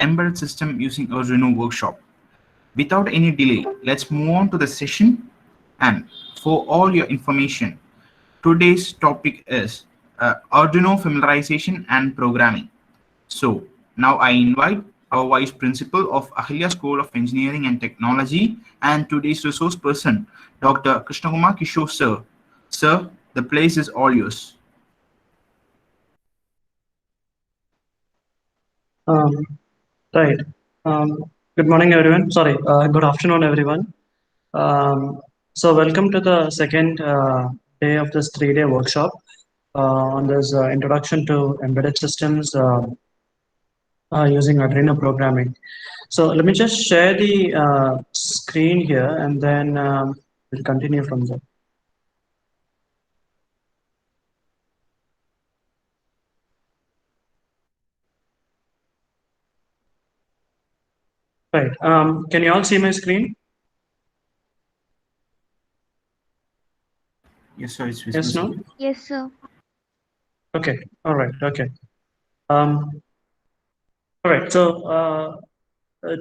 embedded system using Arduino workshop. Without any delay, let's move on to the session. And for all your information, today's topic is Arduino familiarization and programming. So now I invite our Vice Principal of Ahalia School of Engineering and Technology and today's resource person, Dr. KRISHNA KUMAR Kishor, sir. Sir, the place is all yours. Right. Good morning, everyone. Sorry, good afternoon, everyone. So welcome to the second day of this 3-day workshop on this introduction to embedded systems using Arduino programming. So let me just share the screen here and then we'll continue from there. Right. Can you all see my screen? Yes, sir. It's visible. Yes, no? Yes, sir. Okay. All right. Okay. All right. So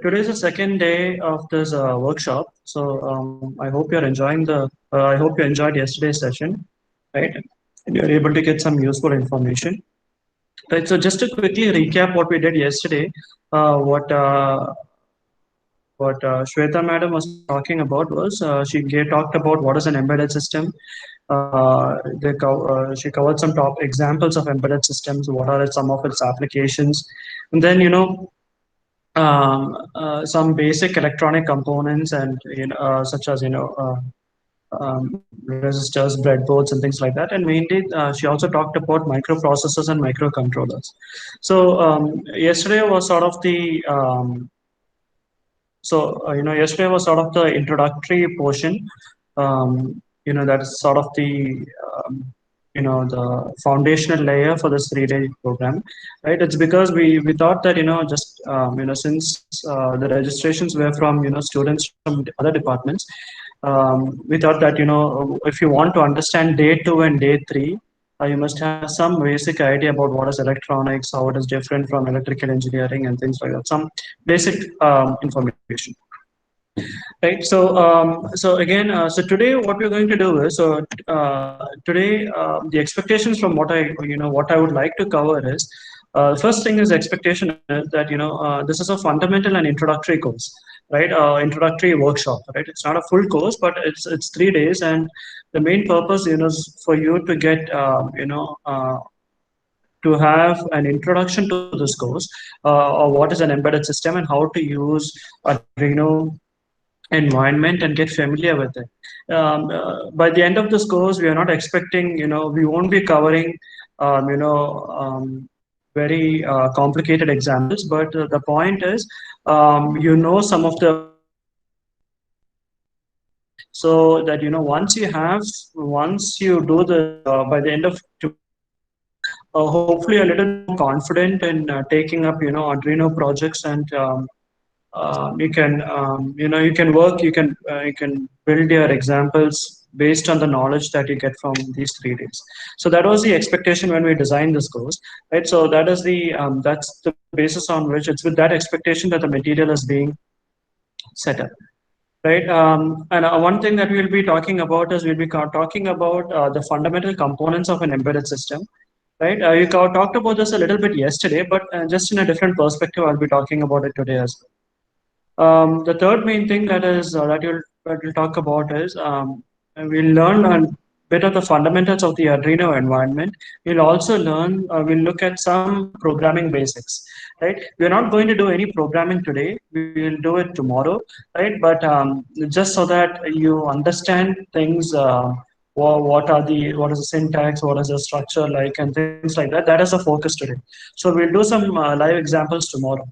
today is the second day of this workshop. So I hope you're enjoying the. I hope you enjoyed yesterday's session, right? And you're able to get some useful information. Right. So just to quickly recap what we did yesterday, what Shweta madam was talking about was she talked about what is an embedded system. She covered some top examples of embedded systems. What are some of its applications, and then some basic electronic components and such as resistors, breadboards, and things like that. And mainly, she also talked about microprocessors and microcontrollers. So yesterday was sort of the yesterday was sort of the introductory portion. That's sort of the the foundational layer for this 3-day program, right? It's because we thought that just since the registrations were from students from other departments, we thought that if you want to understand day 2 and day 3, you must have some basic idea about what is electronics, how it is different from electrical engineering, and things like that. Some basic information. Right. So again, so today what we're going to do is today the expectations from what I would like to cover is first thing is expectation is that this is a fundamental and introductory course, right? Introductory workshop, right? It's not a full course, but it's 3 days, and the main purpose is for you to get to have an introduction to this course, or what is an embedded system and how to use Arduino environment and get familiar with it. By the end of this course, we are not expecting, we won't be covering, very complicated examples, but the point is, some of the, so that, once you do the, by the end of hopefully a little more confident in taking up, Arduino projects, and you can work, you can build your examples based on the knowledge that you get from these 3 days. So that was the expectation when we designed this course, right? So that is that's the basis on which it's with that expectation that the material is being set up, right? And one thing that we'll be talking about is we'll be talking about the fundamental components of an embedded system. Right, you talked about this a little bit yesterday, but just in a different perspective, I'll be talking about it today as well. The third main thing that we'll talk about is we'll learn a bit of the fundamentals of the Arduino environment. We'll also learn, we'll look at some programming basics. Right, we're not going to do any programming today. We'll do it tomorrow. Right, but just so that you understand things. What is the syntax, what is the structure like, and things like that. That is the focus today. So we'll do some live examples tomorrow.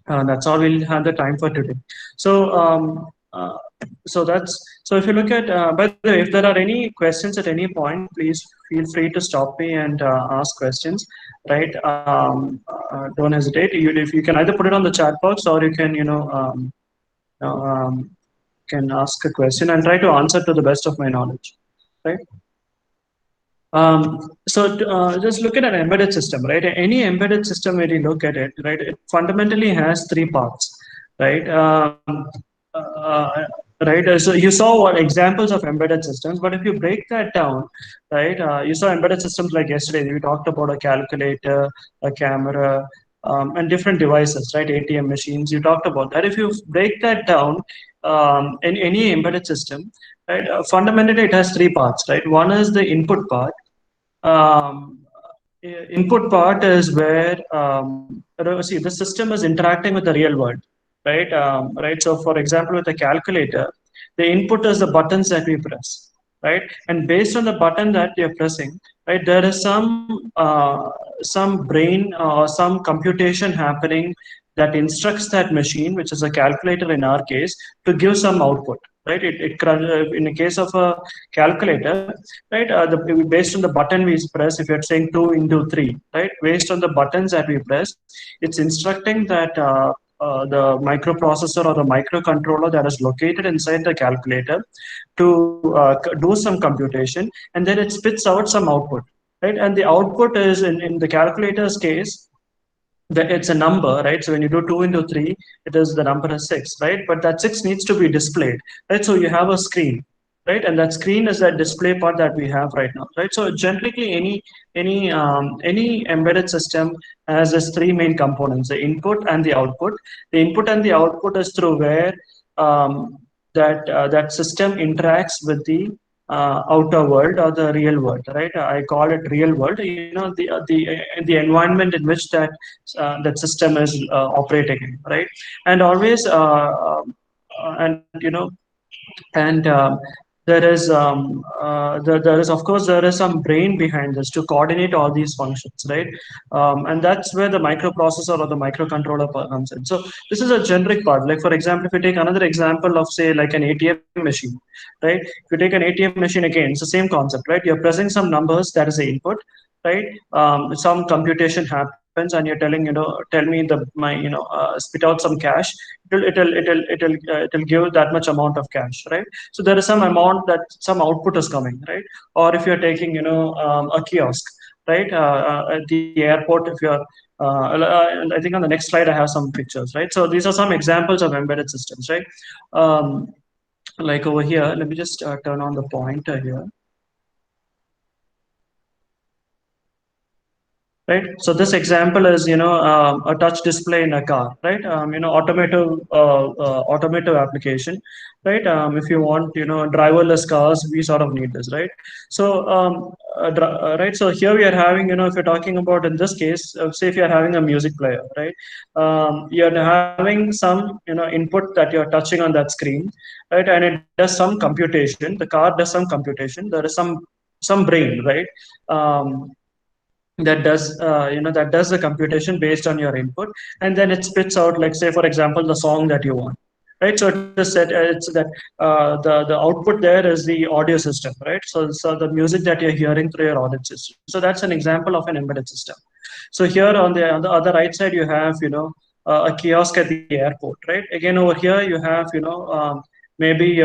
That's all we'll have the time for today. So so if you look at, by the way, if there are any questions at any point, please feel free to stop me and ask questions. Right, don't hesitate. If you can either put it on the chat box, or you can can ask a question and try to answer to the best of my knowledge. Right. Just look at an embedded system, right? Any embedded system, when you look at it, right, it fundamentally has three parts, right? Uh, right. So you saw what examples of embedded systems, but if you break that down, right, you saw embedded systems like yesterday. We talked about a calculator, a camera, and different devices, right? ATM machines. You talked about that. If you break that down, in any embedded system, right, fundamentally it has three parts, right? One is the input part. um, Input part is where see, the system is interacting with the real world, right? Right. So, for example, with a calculator, the input is the buttons that we press, right? And based on the button that you're pressing, right, there is some brain or some computation happening that instructs that machine, which is a calculator in our case, to give some output, right? In the case of a calculator, right, based on the button we press, if you're saying 2 into 3, right, based on the buttons that we press, it's instructing that the microprocessor or the microcontroller that is located inside the calculator to do some computation, and then it spits out some output, right? And the output is, in the calculator's case, it's a number, right? So when you do 2 into 3, it is the number is 6, right? But that 6 needs to be displayed, right? So you have a screen, right? And that screen is that display part that we have right now, right? So generally, any embedded system has its three main components: the input and the output. The input and the output is through where that system interacts with the outer world or the real world, right? I call it real world. You know, the environment in which that system is operating in, right? And always, and you know, and there is, of course, there is some brain behind this to coordinate all these functions, right? And that's where the microprocessor or the microcontroller comes in. So this is a generic part. Like, for example, if you take another example of, say, like an ATM machine, right? If you take an ATM machine, again, it's the same concept, right? You're pressing some numbers, that is the input, right? Some computation happens, and you're telling, tell me spit out some cash. It'll give that much amount of cash, right? So there is some amount, that some output is coming, right? Or if you're taking, a kiosk, right, at the airport, if you're and I think on the next slide I have some pictures, right? So these are some examples of embedded systems, right? Like over here, let me just turn on the pointer here. Right. So this example is, a touch display in a car, right? Automotive application, right? If you want, driverless cars, we sort of need this, right? So, right. So here we are having, if you're talking about, in this case, say if you're having a music player, right? You're having some, input that you're touching on that screen, right? And it does some computation. The car does some computation. There is some brain, right? That does the computation based on your input, and then it spits out, like, say, for example, the song that you want, right? So it is set, it's that the output there is the audio system, right? So the music that you're hearing through your audio system. So that's an example of an embedded system. So here on the other right side, you have, a kiosk at the airport, right? Again, over here you have, maybe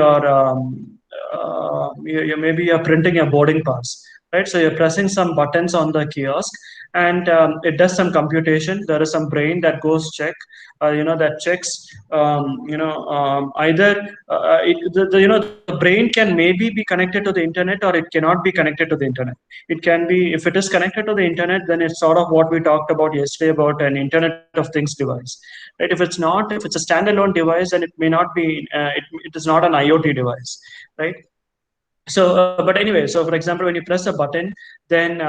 maybe you're printing a boarding pass, right? So you're pressing some buttons on the kiosk, and it does some computation. There is some brain that goes check, that checks, either the brain can maybe be connected to the internet, or it cannot be connected to the internet. It can be, if it is connected to the internet, then it's sort of what we talked about yesterday about an Internet of Things device, right? If it's not, if it's a standalone device, then it may not be, it is not an IoT device, right? So but anyway, so for example, when you press a button, then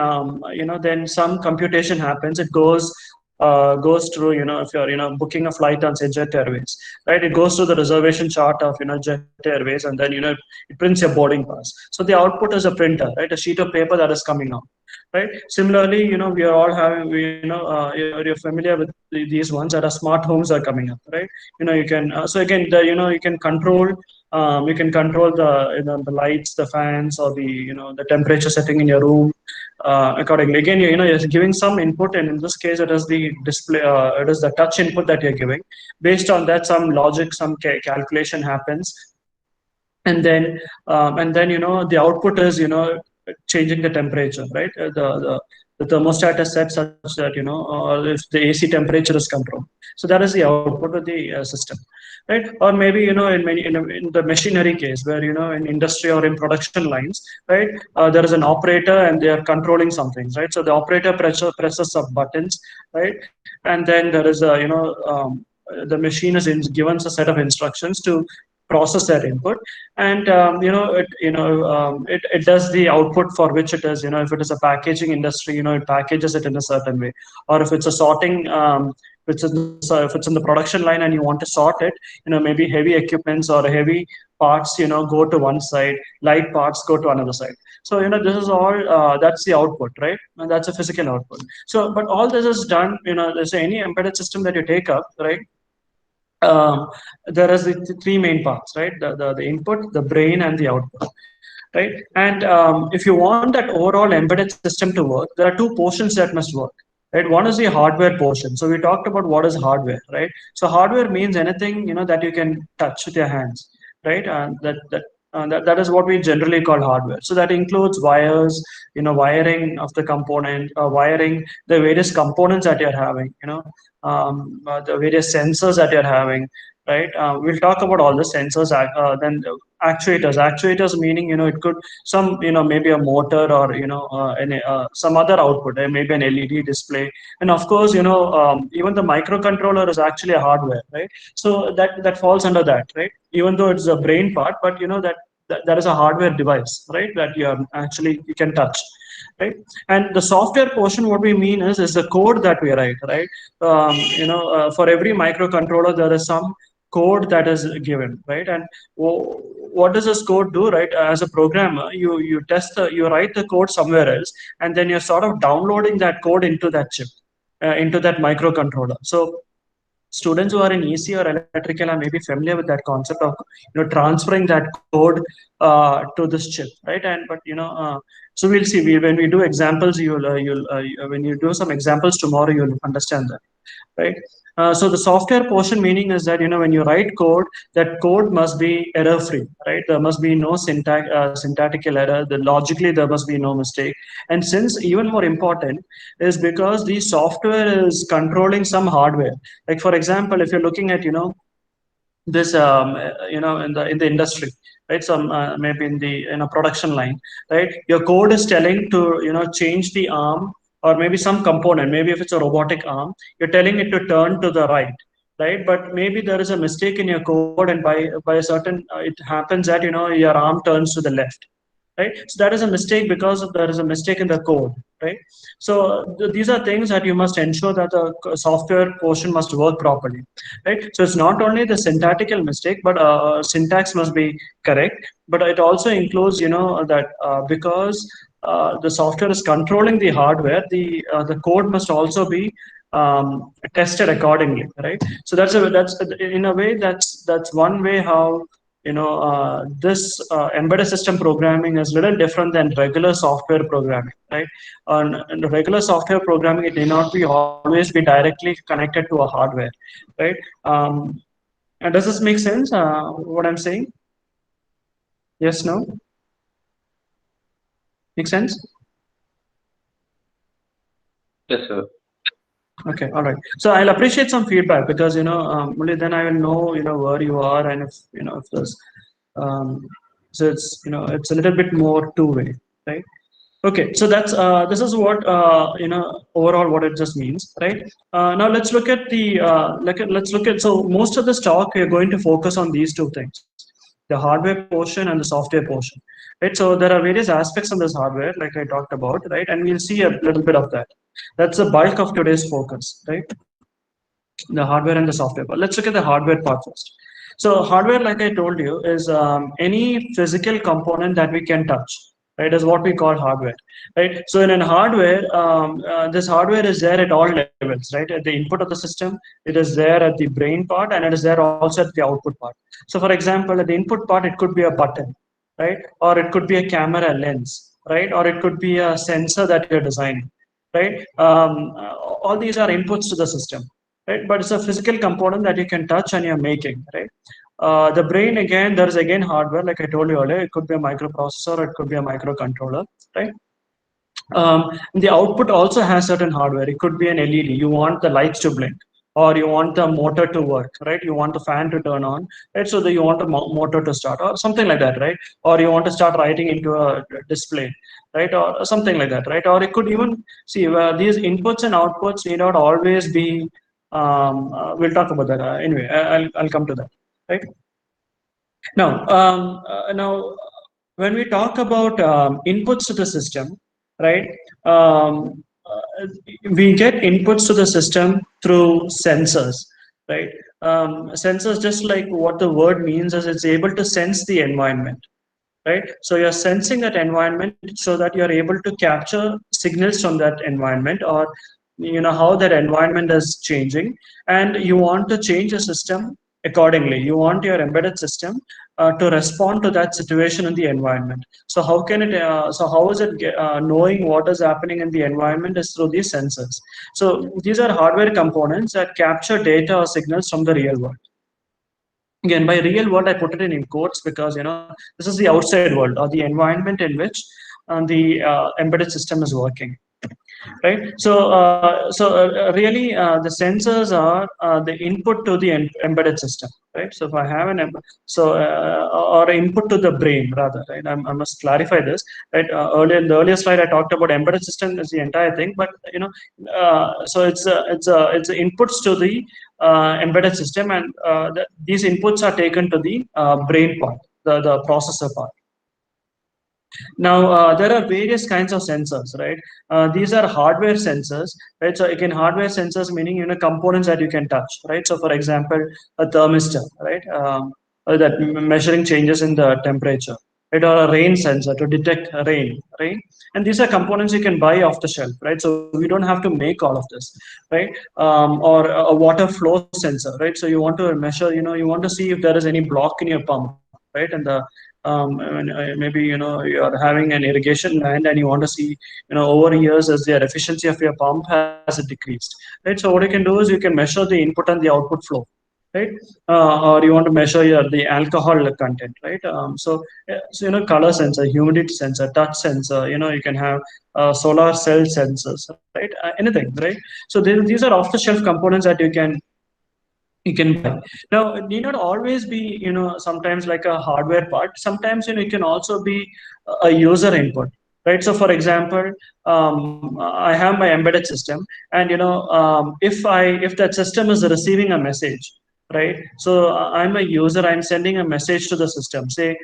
then some computation happens. It goes through, if you're, booking a flight on, say, Jet Airways, right? It goes through the reservation chart of, Jet Airways, and then, it prints your boarding pass. So the output is a printer, right? A sheet of paper that is coming out, right? Similarly, we are all having, you're familiar with these ones, that are smart homes are coming up, right? You can, so again, you can control the lights, the fans, or the temperature setting in your room accordingly. Again, you're giving some input, and in this case, it is the display. It is the touch input that you're giving. Based on that, some logic, some calculation happens, and then the output is, changing the temperature, right? The thermostat is set such that, if the AC temperature is controlled. So that is the output of the system, right? Or maybe, in the machinery case where, in industry or in production lines, right? There is an operator and they are controlling some things, right? So the operator presses some buttons, right? And then there is the machine is given a set of instructions to process that input, and it does the output for which it is. If it is a packaging industry, it packages it in a certain way. Or if it's a sorting, if it's in the production line and you want to sort it, maybe heavy equipments or heavy parts, go to one side, light parts go to another side. So this is all, that's the output, right? And that's a physical output. So but all this is done, there's any embedded system that you take up, right? There is the three main parts, right? The input, the brain, and the output, right? And if you want that overall embedded system to work, there are two portions that must work, right? One is the hardware portion. So we talked about what is hardware, right? So hardware means anything, that you can touch with your hands, right? That is what we generally call hardware. So that includes wires, wiring of the component, wiring the various components that you're having, the various sensors that you're having, right? We'll talk about all the sensors. Then actuators. Actuators meaning, it could some, maybe a motor or, some other output, maybe an LED display. And of course, even the microcontroller is actually a hardware, right? So that falls under that, right? Even though it's a brain part, but that is a hardware device, right? That you can touch, right? And the software portion, what we mean is the code that we write, right? For every microcontroller, there is some code that is given, right? And what does this code do, right? As a programmer, you write the code somewhere else, and then you're sort of downloading that code into that chip, into that microcontroller. So students who are in EC or electrical are maybe familiar with that concept of transferring that code to this chip, right? And but so we'll see. When we do examples, when you do some examples tomorrow, you'll understand that, right? So the software portion meaning is that when you write code, that code must be error free, right? There must be no syntactical error. Logically there must be no mistake. And since even more important is because the software is controlling some hardware. Like for example, if you're looking at this in the industry, right? Some maybe in a production line, right? Your code is telling to change the arm, or maybe some component. Maybe if it's a robotic arm, you're telling it to turn to the right? But maybe there is a mistake in your code, and by a certain it happens that your arm turns to the left, right? So that is a mistake because there is a mistake in the code, right? So these are things that you must ensure that the software portion must work properly, right? So it's not only the syntactical mistake, but syntax must be correct, but it also includes that because the software is controlling the hardware, the code must also be tested accordingly, right? So that's in a way, that's one way how this embedded system programming is a little different than regular software programming, right? In regular software programming, it may not be always be directly connected to a hardware, right? And does this make sense, what I'm saying? Yes, no? Make sense? Yes, sir. Okay, all right. So I'll appreciate some feedback, because only then I will know where you are, and if there's so it's a little bit more two-way, right? Okay, so that's this is what overall what it just means, right? Now let's look at let's look at, so most of this talk we're going to focus on these two things: the hardware portion and the software portion, right? So there are various aspects of this hardware, like I talked about, right? And we'll see a little bit of that. That's the bulk of today's focus, right? The hardware and the software part. Let's look at the hardware part first. So hardware, like I told you, is any physical component that we can touch, right? Is what we call hardware, right? So in a hardware, this hardware is there at all levels, right? At the input of the system, it is there at the brain part, and it is there also at the output part. So for example, at the input part, it could be a button, right? Or it could be a camera lens, right? Or it could be a sensor that you're designing, right? All these are inputs to the system, right? But it's a physical component that you can touch and you're making, right? The brain, again, there is again hardware, like I told you earlier. It could be a microprocessor, it could be a microcontroller, right? The output also has certain hardware. It could be an LED. You want the lights to blink, or you want the motor to work, right? You want the fan to turn on, right? So that you want the motor to start, or something like that, right? Or you want to start writing into a display, right? Or something like that, right? Or it could even see these inputs and outputs need not always be. We'll talk about that anyway. I'll come to that, right? Now, when we talk about inputs to the system, right? We get inputs to the system through sensors, right? Sensors, just like what the word means, is it's able to sense the environment, right? So you're sensing that environment so that you're able to capture signals from that environment, or how that environment is changing, and you want to change the system accordingly. You want your embedded system to respond to that situation in the environment. So how can it? So how is it knowing what is happening in the environment? Is through these sensors. So these are hardware components that capture data or signals from the real world. Again, by real world, I put it in quotes because this is the outside world, or the environment in which the embedded system is working, right? So really, the sensors are the input to the embedded system, right? So if I have or input to the brain rather, right? I must clarify this, right? Earlier in the earlier slide, I talked about embedded system as the entire thing, but so it's inputs to the embedded system, and these inputs are taken to the brain part, the processor part. Now, there are various kinds of sensors, right? These are hardware sensors, right? So again, hardware sensors meaning components that you can touch, right? So for example, a thermistor, right? That measuring changes in the temperature, right? Or a rain sensor to detect rain, right? And these are components you can buy off the shelf, right? So we don't have to make all of this, right? Or a water flow sensor, right? So you want to measure, you want to see if there is any block in your pump, right? And maybe you are having an irrigation land, and you want to see over years as the efficiency of your pump has decreased, right? So what you can do is you can measure the input and the output flow, right? Or you want to measure the alcohol content, right? So color sensor, humidity sensor, touch sensor, you can have solar cell sensors, right? Anything, right? So these are off the shelf components that you can buy. Now, it need not always be, sometimes like a hardware part. Sometimes, it can also be a user input, right? So, for example, I have my embedded system, and if that system is receiving a message, right? So I'm a user. I'm sending a message to the system. Say,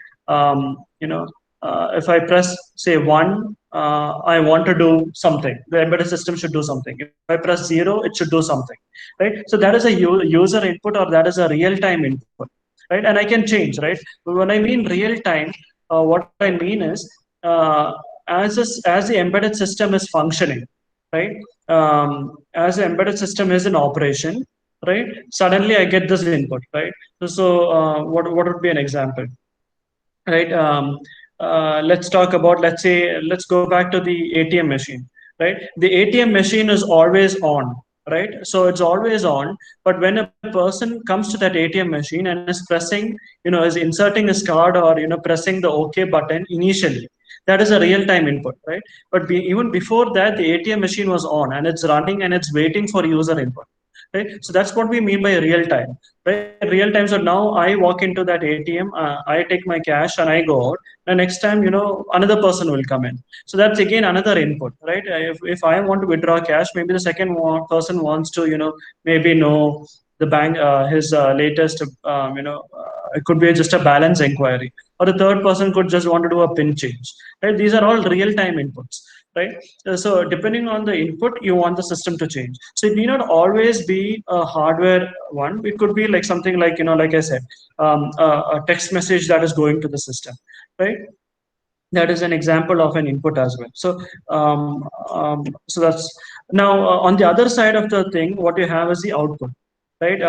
if I press say 1, I want to do something. The embedded system should do something. If I press 0, it should do something, right? So that is a user input, or that is a real-time input, right? And I can change, right? But when I mean real-time, what I mean is as the embedded system is functioning, right? As the embedded system is in operation, right? Suddenly I get this input, right? So what would be an example? Right? Let's talk about, let's go back to the ATM machine, right? The ATM machine is always on, right? So it's always on, but when a person comes to that ATM machine and is pressing, is inserting his card, or pressing the OK button initially, that is a real-time input, right? But even before that, the ATM machine was on, and it's running, and it's waiting for user input, right? So that's what we mean by real time, right? Real time. So now I walk into that ATM, I take my cash, and I go out. The next time, another person will come in. So that's again another input, right? If I want to withdraw cash, maybe the second person wants to, maybe know the bank, his latest, it could be just a balance inquiry, or the third person could just want to do a pin change, right? These are all real time inputs, right? So depending on the input, you want the system to change. So it need not always be a hardware one. It could be like something like, like I said, a text message that is going to the system, right? That is an example of an input as well. So that's now on the other side of the thing, what you have is the output, right?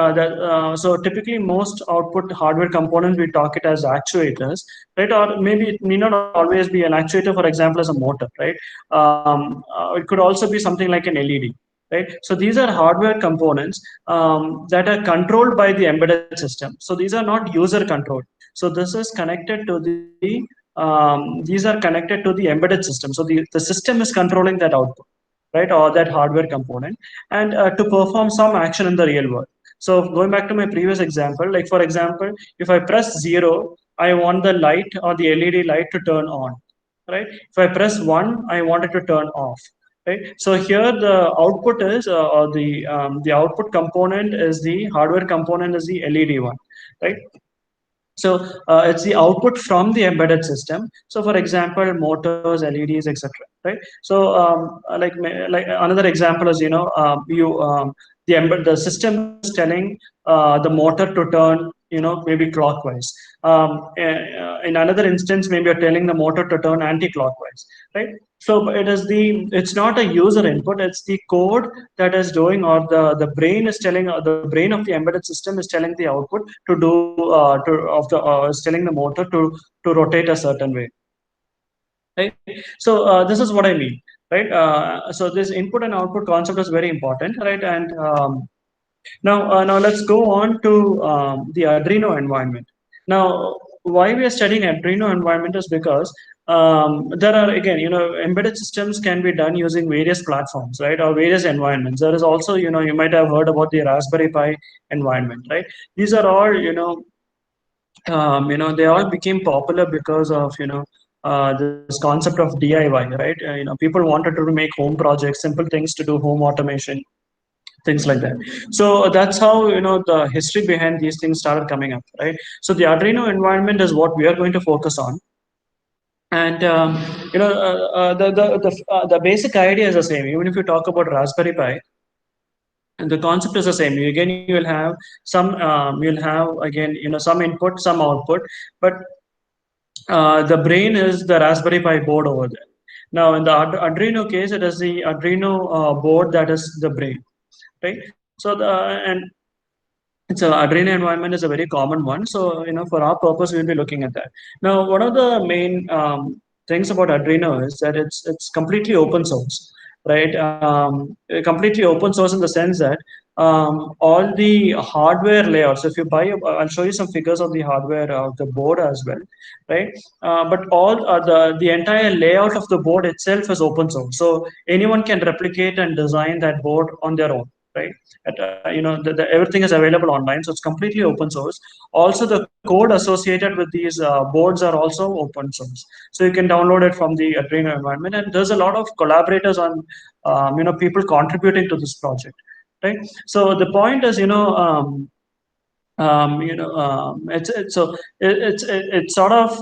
So typically most output hardware components, we talk it as actuators, right? Or maybe it may not always be an actuator, for example, as a motor, right? It could also be something like an LED, right? So these are hardware components that are controlled by the embedded system. So these are not user controlled. So this is connected to the these are connected to the embedded system. So the system is controlling that output, right, or that hardware component, and to perform some action in the real world. So going back to my previous example, like for example, if I press 0, I want the light or the LED light to turn on, right? If I press 1, I want it to turn off, right? So here the output is, or the output component is the hardware component is the LED one, right? So it's the output from the embedded system. So for example, motors, LEDs, etc. Right? So like another example is, the system is telling the motor to turn, maybe clockwise. In another instance, maybe you're telling the motor to turn anti-clockwise, right? So it's not a user input, it's the code that is doing, or the brain is telling, the brain of the embedded system is telling the output to do, is telling the motor to rotate a certain way, right? So this is what I mean, right? So this input and output concept is very important, right? And now let's go on to the Arduino environment. Now, why we are studying Arduino environment is because there are, again, embedded systems can be done using various platforms, right, or various environments. There is also, you might have heard about the Raspberry Pi environment, right? These are all, they all became popular because of, this concept of DIY, right? People wanted to make home projects, simple things to do home automation, things like that. So that's how, the history behind these things started coming up, right? So the Arduino environment is what we are going to focus on. And the basic idea is the same. Even if you talk about Raspberry Pi, and the concept is the same. Again, you'll have again, some input, some output, but the brain is the Raspberry Pi board over there. Now, in the Arduino case, it is the Arduino board that is the brain, right? So and it's a Arduino environment is a very common one. So for our purpose, we'll be looking at that. Now, one of the main things about Arduino is that it's completely open source, right? Completely open source in the sense that all the hardware layouts. If you buy, I'll show you some figures of the hardware of the board as well, right? But all the entire layout of the board itself is open source, so anyone can replicate and design that board on their own, right? Everything is available online, so it's completely open source. Also, the code associated with these boards are also open source, so you can download it from the Arduino environment. And there's a lot of collaborators on, people contributing to this project, right? So the point is, it's sort of,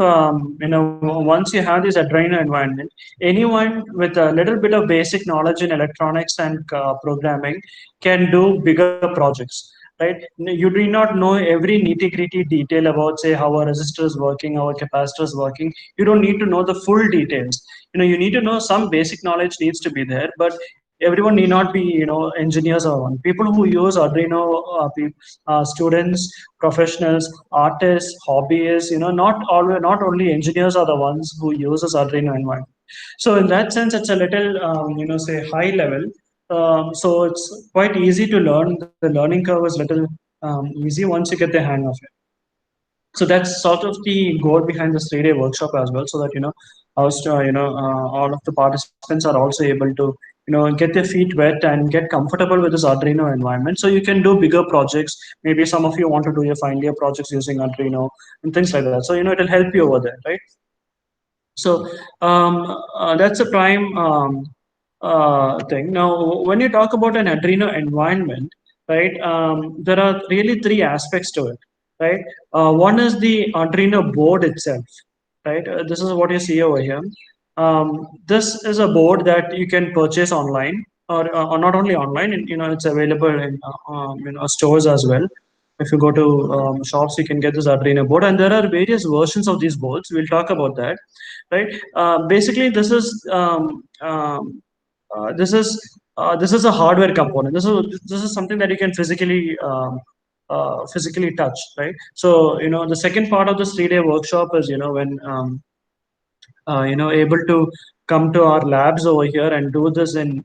once you have this Arduino environment, anyone with a little bit of basic knowledge in electronics and programming can do bigger projects, right? You do not know every nitty-gritty detail about, say, how a resistor is working, how a capacitor is working. You don't need to know the full details. You need to know some basic knowledge needs to be there, but everyone need not be, engineers or one. People who use Arduino, students, professionals, artists, hobbyists, not only engineers are the ones who uses Arduino environment. So in that sense, it's a little, say, high level. So it's quite easy to learn. The learning curve is little easy once you get the hang of it. So that's sort of the goal behind this 3-day workshop as well, so that all of the participants are also able to get their feet wet and get comfortable with this Arduino environment, so you can do bigger projects. Maybe some of you want to do your final year projects using Arduino and things like that. So it'll help you over there, right? So that's a prime thing. Now, when you talk about an Arduino environment, right, there are really 3 aspects to it, right? One is the Arduino board itself, right? This is what you see over here. This is a board that you can purchase online, or not only online. It's available in stores as well. If you go to shops, you can get this Arduino board, and there are various versions of these boards. We'll talk about that, right? Basically, this is a hardware component. This is something that you can physically touch, right? So the second part of this 3-day workshop is when able to come to our labs over here and do this in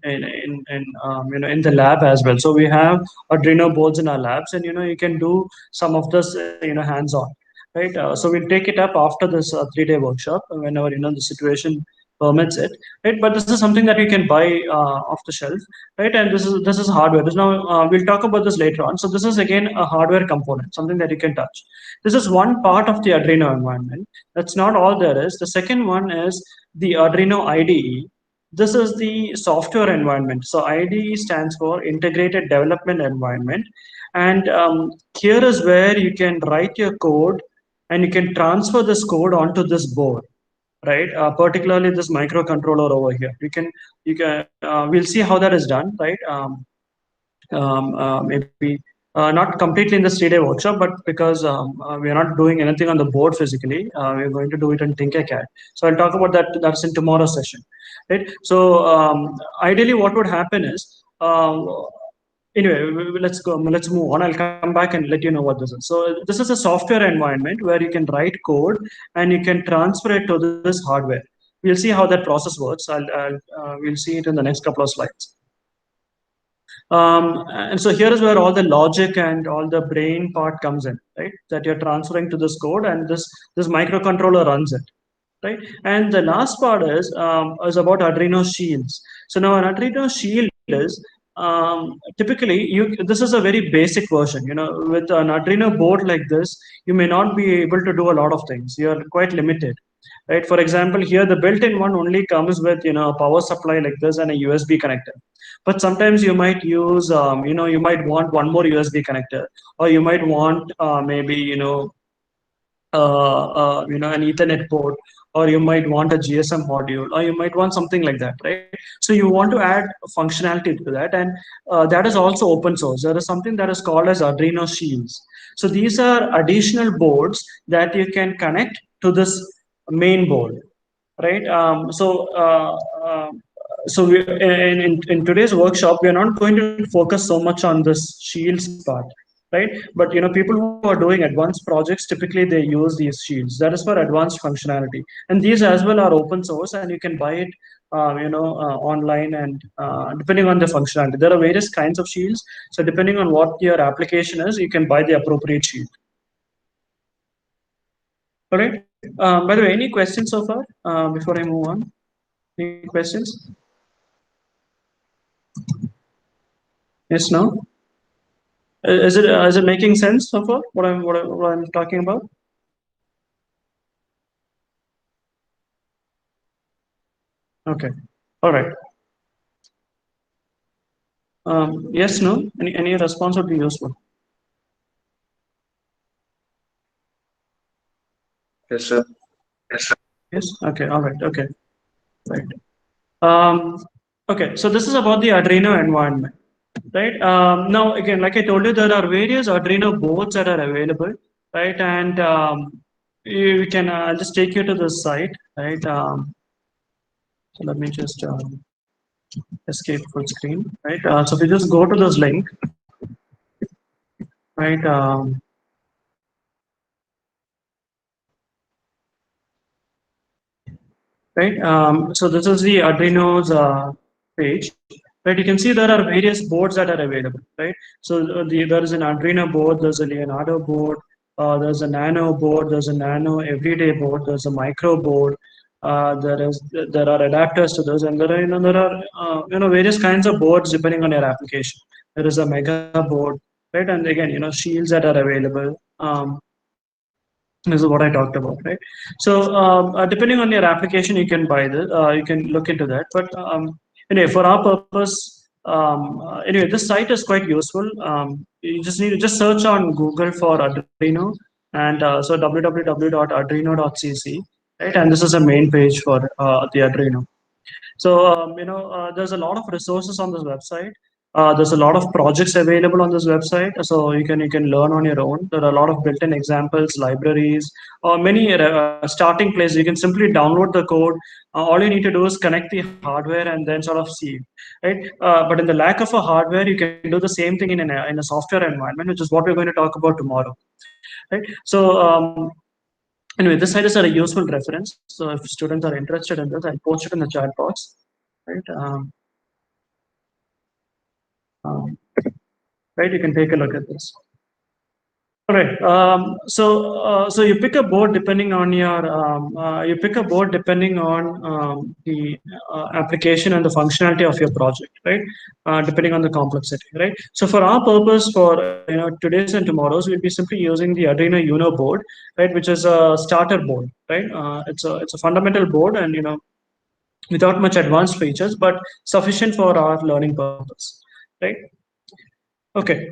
the lab as well. So we have Arduino boards in our labs, and you can do some of this hands-on, right? So we'll take it up after this 3-day workshop whenever the situation permits it, right? But this is something that you can buy off the shelf, right? And this is hardware. This now we'll talk about this later on. So this is again a hardware component, something that you can touch. This is one part of the Arduino environment. That's not all there is. The second one is the Arduino IDE. This is the software environment. So IDE stands for Integrated Development Environment, and here is where you can write your code and you can transfer this code onto this board, right? Particularly this microcontroller over here. We'll see how that is done, right? Maybe not completely in the 3-day workshop, but because we are not doing anything on the board physically, we're going to do it in Tinkercad. So I'll talk about that. That's in tomorrow's session, right? So ideally, what would happen is, anyway, let's go. Let's move on. I'll come back and let you know what this is. So this is a software environment where you can write code and you can transfer it to this hardware. We'll see how that process works. We'll see it in the next couple of slides. And so here is where all the logic and all the brain part comes in, right? That you're transferring to this code, and this microcontroller runs it, right? And the last part is about Arduino Shields. So now an Arduino Shield is typically this is a very basic version. With an Arduino board like this, you may not be able to do a lot of things. You're quite limited, right? For example, here the built-in one only comes with a power supply like this and a USB connector. But sometimes you might use you might want one more USB connector, or you might want maybe an Ethernet port, or you might want a GSM module, or you might want something like that, right? So you want to add functionality to that, and that is also open source. There is something that is called as Arduino Shields. So these are additional boards that you can connect to this main board, right? So in today's workshop, we are not going to focus so much on this Shields part, right? But people who are doing advanced projects, typically they use these Shields. That is for advanced functionality, and these as well are open source, and you can buy it online, and depending on the functionality. There are various kinds of Shields, so depending on what your application is, you can buy the appropriate Shield. All right. By the way, any questions so far before I move on? Any questions? Yes, no? Is it making sense so far, what I'm talking about? Okay. All right. Yes, no? Any response would be useful. Yes, sir. Yes. Okay. All right. Okay. Right. Okay. So this is about the Arduino environment, right? Now, again, like I told you, there are various Arduino boards that are available, right? And you can I'll just take you to this site, right? So let me just escape full screen, right? So if you just go to this link, right? Right. So this is the Arduino's page. Right, you can see there are various boards that are available, right? So there is an Arduino board, there's a Leonardo board, there's a Nano board, there's a Nano Everyday board, there's a Micro board, there are adapters to those, and there are various kinds of boards depending on your application. There is a Mega board, right? And again, Shields that are available. This is what I talked about, right? So depending on your application, you can buy this, you can look into that. But anyway, for our purpose, anyway, this site is quite useful. You just need to just search on Google for Arduino, and so www.arduino.cc, right? And this is the main page for the Arduino. So there's a lot of resources on this website. There's a lot of projects available on this website, so you can learn on your own. There are a lot of built-in examples, libraries, or many starting places. You can simply download the code. All you need to do is connect the hardware and then sort of see, right? But in the lack of a hardware, you can do the same thing in a software environment, which is what we're going to talk about tomorrow, right? So Anyway, this site is a useful reference. So if students are interested in this, I'll post it in the chat box. Right, um, right. You can take a look at this. All right. So you pick a board depending on your you pick a board depending on the application and the functionality of your project, right? Depending on the complexity, right? So for our purpose, for today's and tomorrow's, we'll be simply using the Arduino Uno board, right, which is a starter board, right? It's a fundamental board, and without much advanced features, but sufficient for our learning purpose, right? Okay.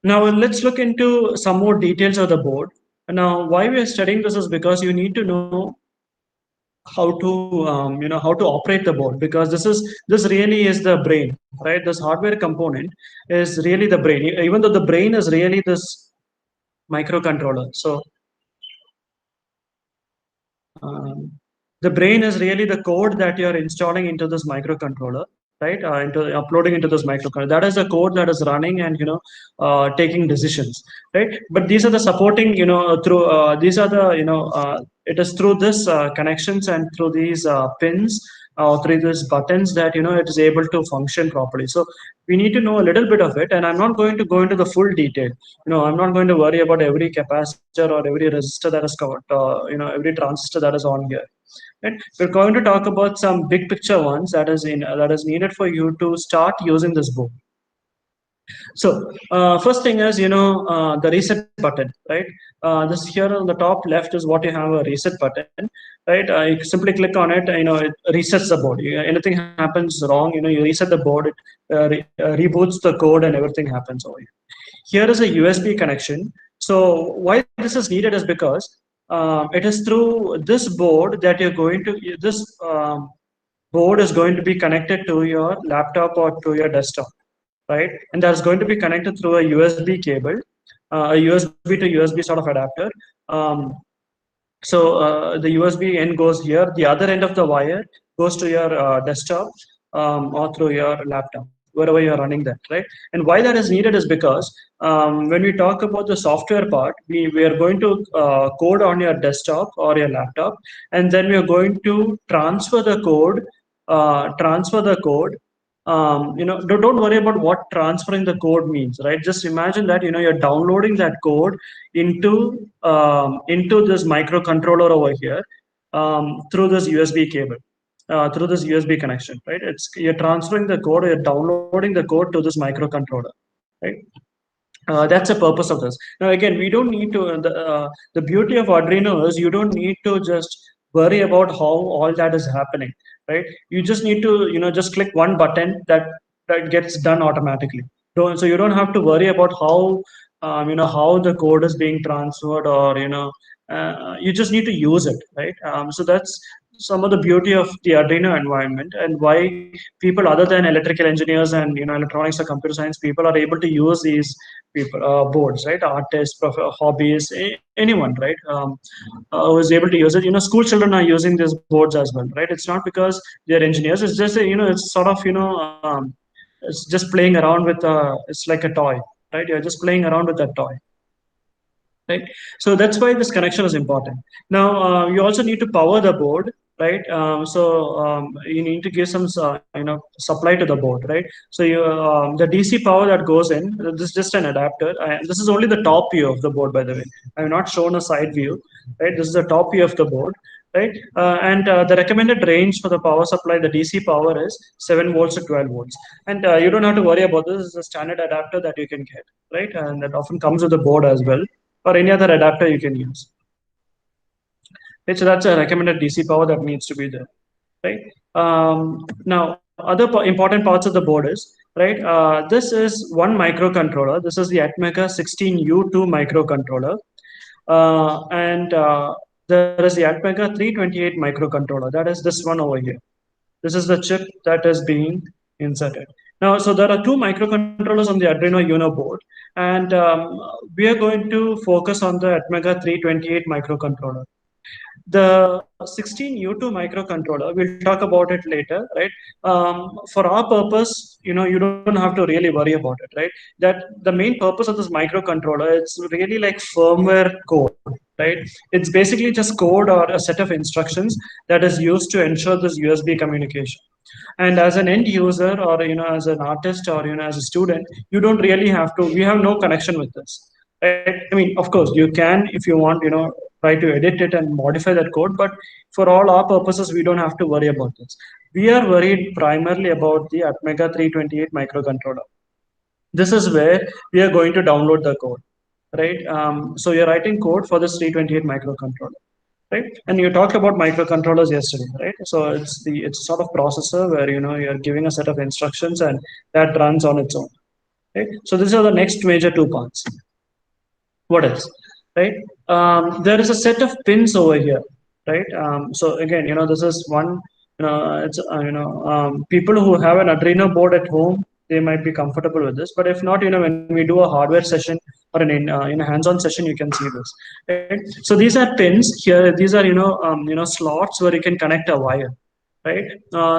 Now let's look into some more details of the board. Now, why we are studying this is because you need to know how to how to operate the board, because this really is the brain, right? This hardware component is really the brain, even though the brain is really this microcontroller. So um, the brain is really the code that you're installing into this microcontroller, right? Into uploading into this microcontroller. That is the code that is running and taking decisions, right? But these are the supporting, through these are the it is through this connections and through these pins, through these buttons, that it is able to function properly. So we need to know a little bit of it, and I'm not going to go into the full detail. I'm not going to worry about every capacitor or every resistor that is covered, every transistor that is on here. Right? We're going to talk about some big picture ones that is needed for you to start using this board. So first thing is the reset button, right? This here on the top left is what you have, a reset button, right? You simply click on it, it resets the board. Anything happens wrong, you reset the board, it reboots the code, and everything happens over here. Here is a USB connection. So why this is needed is because it is through this board that you're going to this board is going to be connected to your laptop or to your desktop, right? And that's going to be connected through a USB cable, a USB to USB sort of adapter. The USB end goes here. The other end of the wire goes to your desktop, or through your laptop, wherever you're running that, right? And why that is needed is because when we talk about the software part, we are going to code on your desktop or your laptop, and then we are going to transfer the code. Don't worry about what transferring the code means, right? Just imagine that you're downloading that code into this microcontroller over here, through this USB cable, through this USB connection, right? You're transferring the code, you're downloading the code to this microcontroller, right? That's the purpose of this. Now, again, we don't need to. The beauty of Arduino is you don't need to just worry about how all that is happening, right? You just need to, just click one button that gets done automatically. So you don't have to worry about how the code is being transferred, or you just need to use it, right? So that's some of the beauty of the Arduino environment, and why people other than electrical engineers and electronics or computer science people are able to use these boards, right? Artists, hobbies, anyone, right? Who is able to use it. School children are using these boards as well, right? It's not because they're engineers. It's just it's sort of it's just playing around with it's like a toy, right? You're just playing around with that toy, right? So that's why this connection is important. Now you also need to power the board, right? You need to give some supply to the board, right? So the DC power that goes in, this is just an adapter. This is only the top view of the board, by the way. I have not shown a side view, right? This is the top view of the board, right? And the recommended range for the power supply, the DC power, is 7 volts to 12 volts. And you don't have to worry about this. This is a standard adapter that you can get, right? And that often comes with the board as well, or any other adapter you can use. Right, so that's a recommended DC power that needs to be there, right? Now, other important parts of the board is, right? This is one microcontroller. This is the Atmega 16U2 microcontroller, and there is the Atmega 328 microcontroller. That is this one over here. This is the chip that is being inserted. Now, so there are two microcontrollers on the Arduino Uno board, and we are going to focus on the Atmega 328 microcontroller. The 16U2 microcontroller, we'll talk about it later, right? For our purpose, you don't have to really worry about it, right? That the main purpose of this microcontroller, it's really like firmware code, right? It's basically just code or a set of instructions that is used to ensure this USB communication. And as an end user, or as an artist, or as a student, you don't really have to. We have no connection with this, right? I mean, of course, you can, if you want, try to edit it and modify that code. But for all our purposes, we don't have to worry about this. We are worried primarily about the Atmega 328 microcontroller. This is where we are going to download the code, right? So you're writing code for this 328 microcontroller, right? And you talked about microcontrollers yesterday, right? So it's a sort of processor where you're giving a set of instructions and that runs on its own, right? So these are the next major two parts. What else, right? There is a set of pins over here, right? So again, this is one. It's people who have an Arduino board at home, they might be comfortable with this. But if not, when we do a hardware session or an in a hands-on session, you can see this. Right? So these are pins here. These are slots where you can connect a wire, right?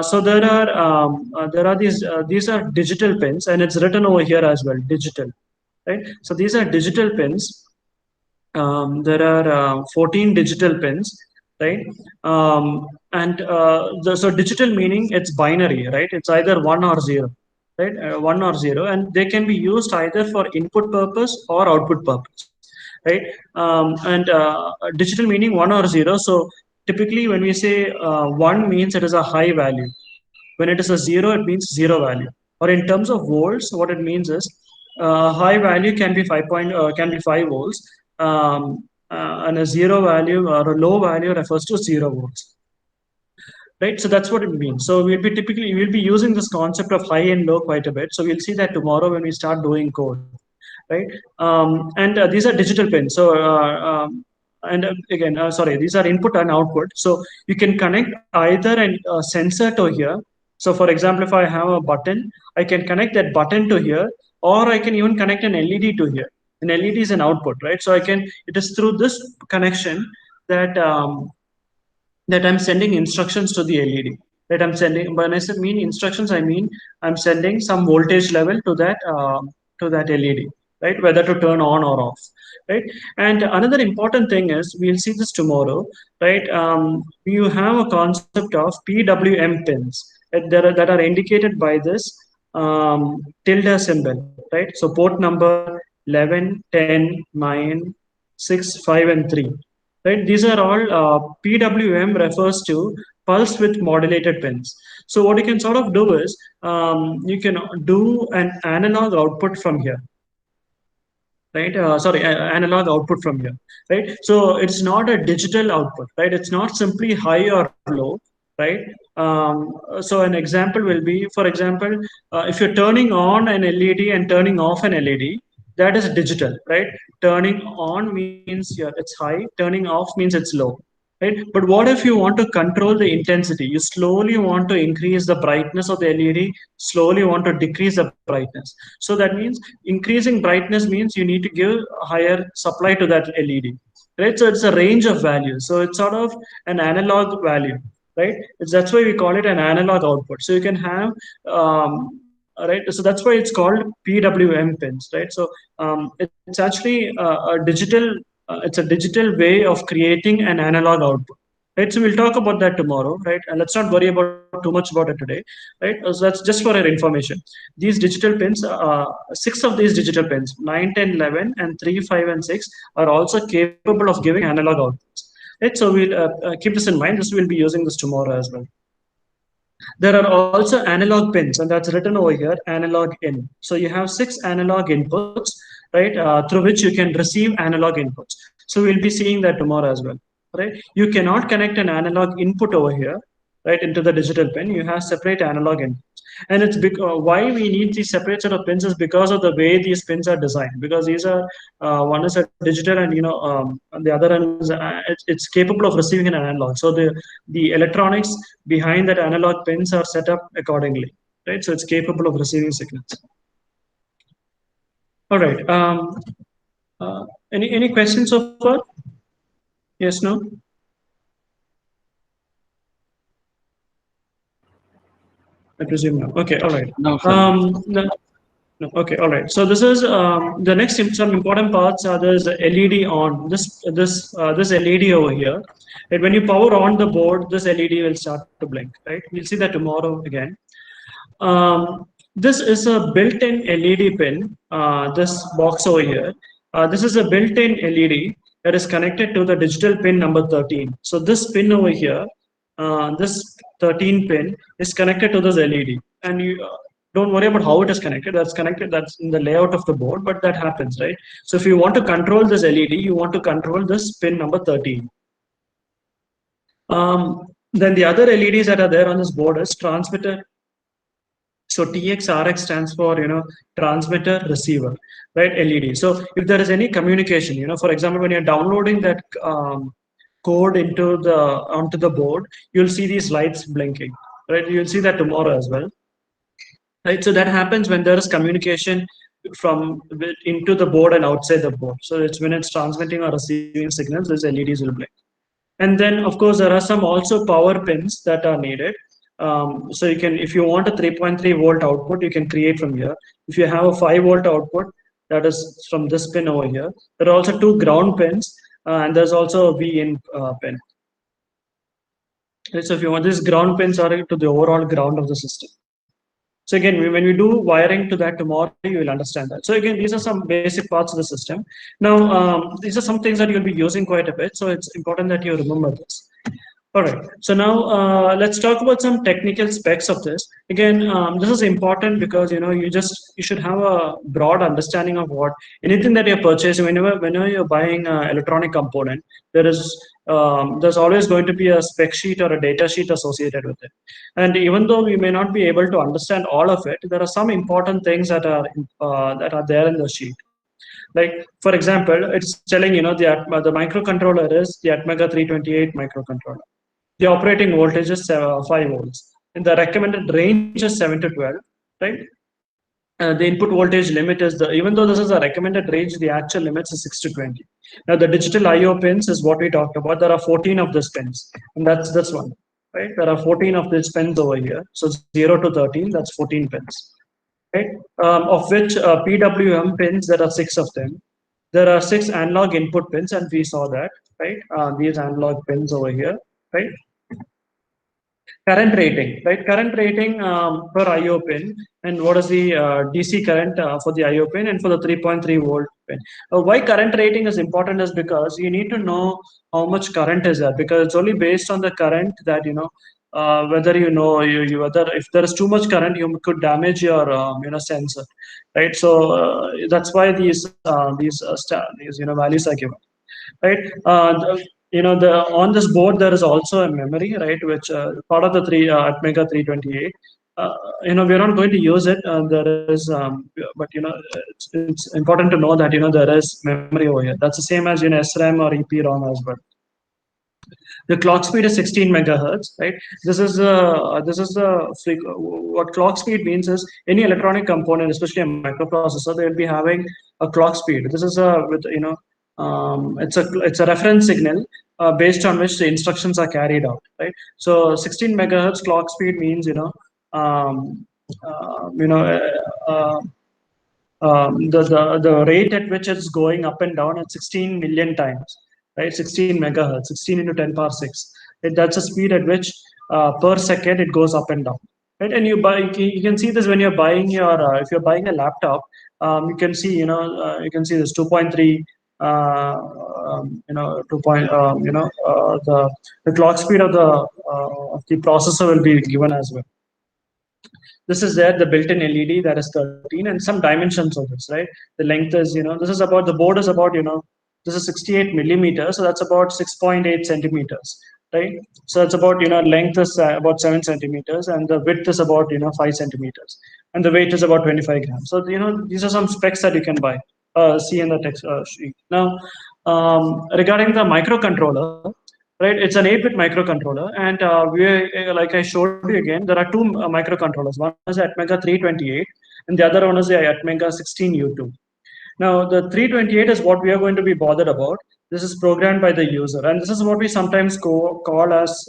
So there are these are digital pins, and it's written over here as well, digital, right? So these are digital pins. There are 14 digital pins, right? So digital meaning it's binary, right? It's either 1 or 0, right? 1 or 0, and they can be used either for input purpose or output purpose, right? Digital meaning 1 or 0. So typically when we say 1 means it is a high value. When it is a 0, it means 0 value. Or in terms of volts, what it means is high value can be 5 volts, and a 0 value or a low value refers to 0 volts, right? So that's what it means. So we'll be using this concept of high and low quite a bit. So we'll see that tomorrow when we start doing code, right? And these are digital pins. So sorry, these are input and output. So you can connect either a sensor to here. So for example, if I have a button, I can connect that button to here, or I can even connect an LED to here. An LED is an output, right? So it is through this connection that that I'm sending instructions to the LED. That I'm sending. When I mean instructions, I mean I'm sending some voltage level to that LED, right? Whether to turn on or off, right? And another important thing is we'll see this tomorrow, right? You have a concept of PWM pins that are indicated by this tilde symbol, right? So port number 11, 10, 9, 6, 5, and 3. Right? These are all PWM refers to pulse width modulated pins. So what you can sort of do is you can do an analog output from here, right? Analog output from here, right? So it's not a digital output, right? It's not simply high or low, right? So an example will be, for example, if you're turning on an LED and turning off an LED, that is digital, right? Turning on means it's high, turning off means it's low, right? But what if you want to control the intensity? You slowly want to increase the brightness of the LED, slowly want to decrease the brightness. So that means increasing brightness means you need to give a higher supply to that LED, right? So it's a range of values. So it's sort of an analog value, right? That's why we call it an analog output. So you can have right, so that's why it's called PWM pins, right? So it's actually it's a digital way of creating an analog output, right? So we'll talk about that tomorrow, right? And let's not worry about too much about it today, right? So that's just for your information. These digital pins, 6 of these digital pins, 9, 10, 11, and 3, 5, and 6 are also capable of giving analog outputs, right? So we'll keep this in mind. We'll be using this tomorrow as well. There are also analog pins, and that's written over here, analog in. So you have 6 analog inputs, right, through which you can receive analog inputs. So we'll be seeing that tomorrow as well, right? You cannot connect an analog input over here, right, into the digital pin. You have separate analog inputs. And it's why we need these separate set of pins is because of the way these pins are designed. Because these are one is a digital, and the other one is it's capable of receiving an analog. So the electronics behind that analog pins are set up accordingly, right? So it's capable of receiving signals. All right. Any questions so far? Yes, no? I presume no. Okay, all right. No, sir. No, okay, all right. So this is the next some important parts are there's a LED on this LED over here. And when you power on the board, this LED will start to blink. Right? We'll see that tomorrow again. This is a built-in LED pin. This box over here. This is a built-in LED that is connected to the digital pin number 13. So this pin over here, this 13 pin is connected to this LED, and you don't worry about how it is connected. That's connected. That's in the layout of the board, but that happens, right? So if you want to control this LED, you want to control this pin number 13. Then the other LEDs that are there on this board is transmitter. So TXRX stands for, transmitter receiver, right? LED. So if there is any communication, for example, when you're downloading that code onto the board, you'll see these lights blinking, right? You'll see that tomorrow as well, right? So that happens when there is communication from into the board and outside the board. So it's when it's transmitting or receiving signals, these LEDs will blink. And then, of course, there are some also power pins that are needed. So you can, if you want a 3.3 volt output, you can create from here. If you have a 5 volt output, that is from this pin over here. There are also 2 ground pins, and there's also a V-in pin. So if you want, these ground pins are to the overall ground of the system. So again, when we do wiring to that tomorrow, you will understand that. So again, these are some basic parts of the system. Now, these are some things that you'll be using quite a bit. So it's important that you remember this. All right. So now let's talk about some technical specs of this. Again, this is important because you should have a broad understanding of what anything that you're purchasing. Whenever you're buying an electronic component, there's always going to be a spec sheet or a data sheet associated with it. And even though we may not be able to understand all of it, there are some important things that are there in the sheet. Like, for example, it's telling the microcontroller is the Atmega 328 microcontroller. The operating voltage is 5 volts, and the recommended range is 7 to 12, right? The input voltage limit is even though this is a recommended range, the actual limit is 6 to 20. Now the digital I/O pins is what we talked about. There are 14 of these pins, and that's this one, right? There are 14 of these pins over here. So 0 to 13, that's 14 pins, right? Of which PWM pins, there are 6 of them. There are 6 analog input pins, and we saw that, right? These analog pins over here, right? Current rating, right? Current rating per IO pin, and what is the DC current for the IO pin and for the 3.3 volt pin. Why current rating is important is because you need to know how much current is there, because it's only based on the current that whether whether if there is too much current, you could damage your sensor, right? So that's why these values are given, right? On this board there is also a memory, right, which part of the Atmega 328. We're not going to use it. There is, but it's important to know that there is memory over here. That's the same as SRAM or EPROM as well. The clock speed is 16 megahertz, right? This is what clock speed means is any electronic component, especially a microprocessor, they will be having a clock speed. This is it's a reference signal based on which the instructions are carried out, right? So 16 megahertz clock speed means the rate at which it's going up and down at 16 million times, right? 16 megahertz, 16 into 10 power 6. That's the speed at which per second it goes up and down, right? And you can see this when you're buying if you're buying a laptop, you can see this 2.3. The clock speed of the processor will be given as well. This is there, the built-in LED that is 13, and some dimensions of this, right? The length is, this is about, the board is about, this is 68 millimeters, so that's about 6.8 centimeters, right? So that's about, length is about 7 centimeters, and the width is about, 5 centimeters, and the weight is about 25 grams. So, these are some specs that you can buy. See in the text sheet. Now, regarding the microcontroller, right? It's an 8-bit microcontroller, and like I showed you again, there are 2 microcontrollers. One is Atmega 328, and the other one is the Atmega 16U2. Now, the 328 is what we are going to be bothered about. This is programmed by the user, and this is what we sometimes call as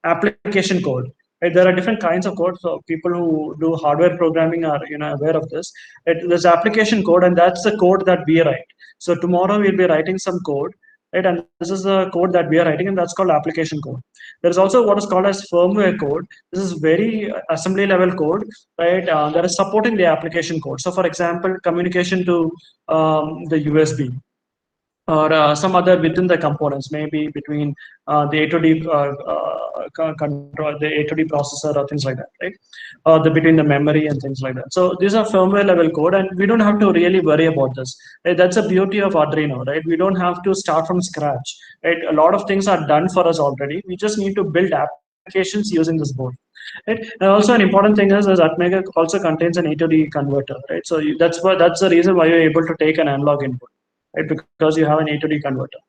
application code. Right? There are different kinds of code. So people who do hardware programming are aware of this. There's application code, and that's the code that we write. So tomorrow we'll be writing some code, right? And this is the code that we are writing, and that's called application code. There is also what is called as firmware code. This is very assembly level code, right? That is supporting the application code. So for example, communication to the USB, or some other within the components, maybe between the A to D control, the A to D processor, or things like that, right? The between the memory and things like that. So these are firmware level code, and we don't have to really worry about this. Right? That's the beauty of Arduino, right? We don't have to start from scratch, right? A lot of things are done for us already. We just need to build applications using this board. Right? And also an important thing is Atmega also contains an A to D converter, right? So that's the reason why you're able to take an analog input, right? Because you have an A to D converter.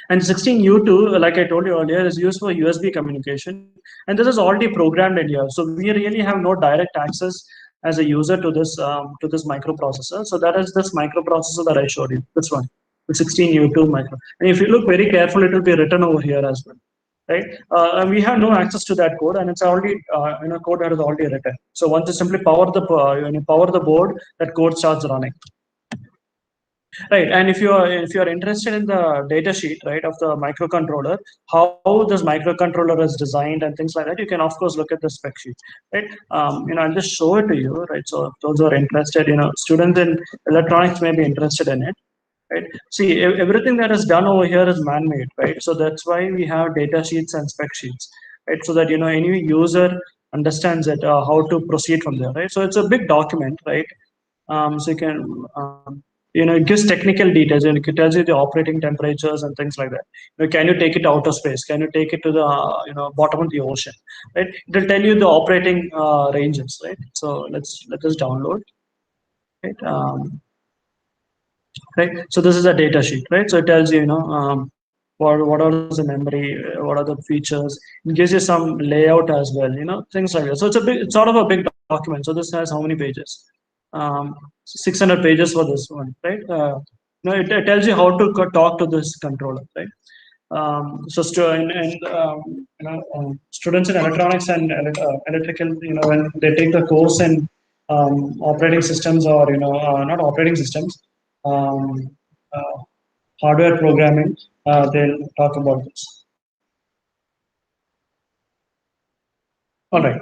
And 16U2, like I told you earlier, is used for USB communication, and this is already programmed in here. So we really have no direct access as a user to this microprocessor. So that is this microprocessor that I showed you, this one, the 16U2 micro. And if you look very carefully, it will be written over here as well, right? And we have no access to that code, and it's already code that is already written. So once you simply power the board, that code starts running. Right, and if you are interested in the data sheet, right, of the microcontroller, how this microcontroller is designed and things like that, you can of course look at the spec sheet, right? I'll just show it to you, right? So if those who are interested, students in electronics may be interested in it, right? See, everything that is done over here is man-made, right? So that's why we have data sheets and spec sheets, right? So that any user understands it, how to proceed from there, right? So it's a big document, right? So you can it gives technical details, and it tells you the operating temperatures and things like that. Can you take it to outer space? Can you take it to the bottom of the ocean? Right? It will tell you the operating ranges, right? So let us download. Right? Right. So this is a data sheet, right? So it tells you, what are the memory, what are the features. It gives you some layout as well, things like that. So it's sort of a big document. So this has how many pages? 600 pages for this one, right? It tells you how to talk to this controller, right? Students in electronics and electrical, when they take the course in operating systems, or not operating systems, um, uh, hardware programming, they'll talk about this. All right.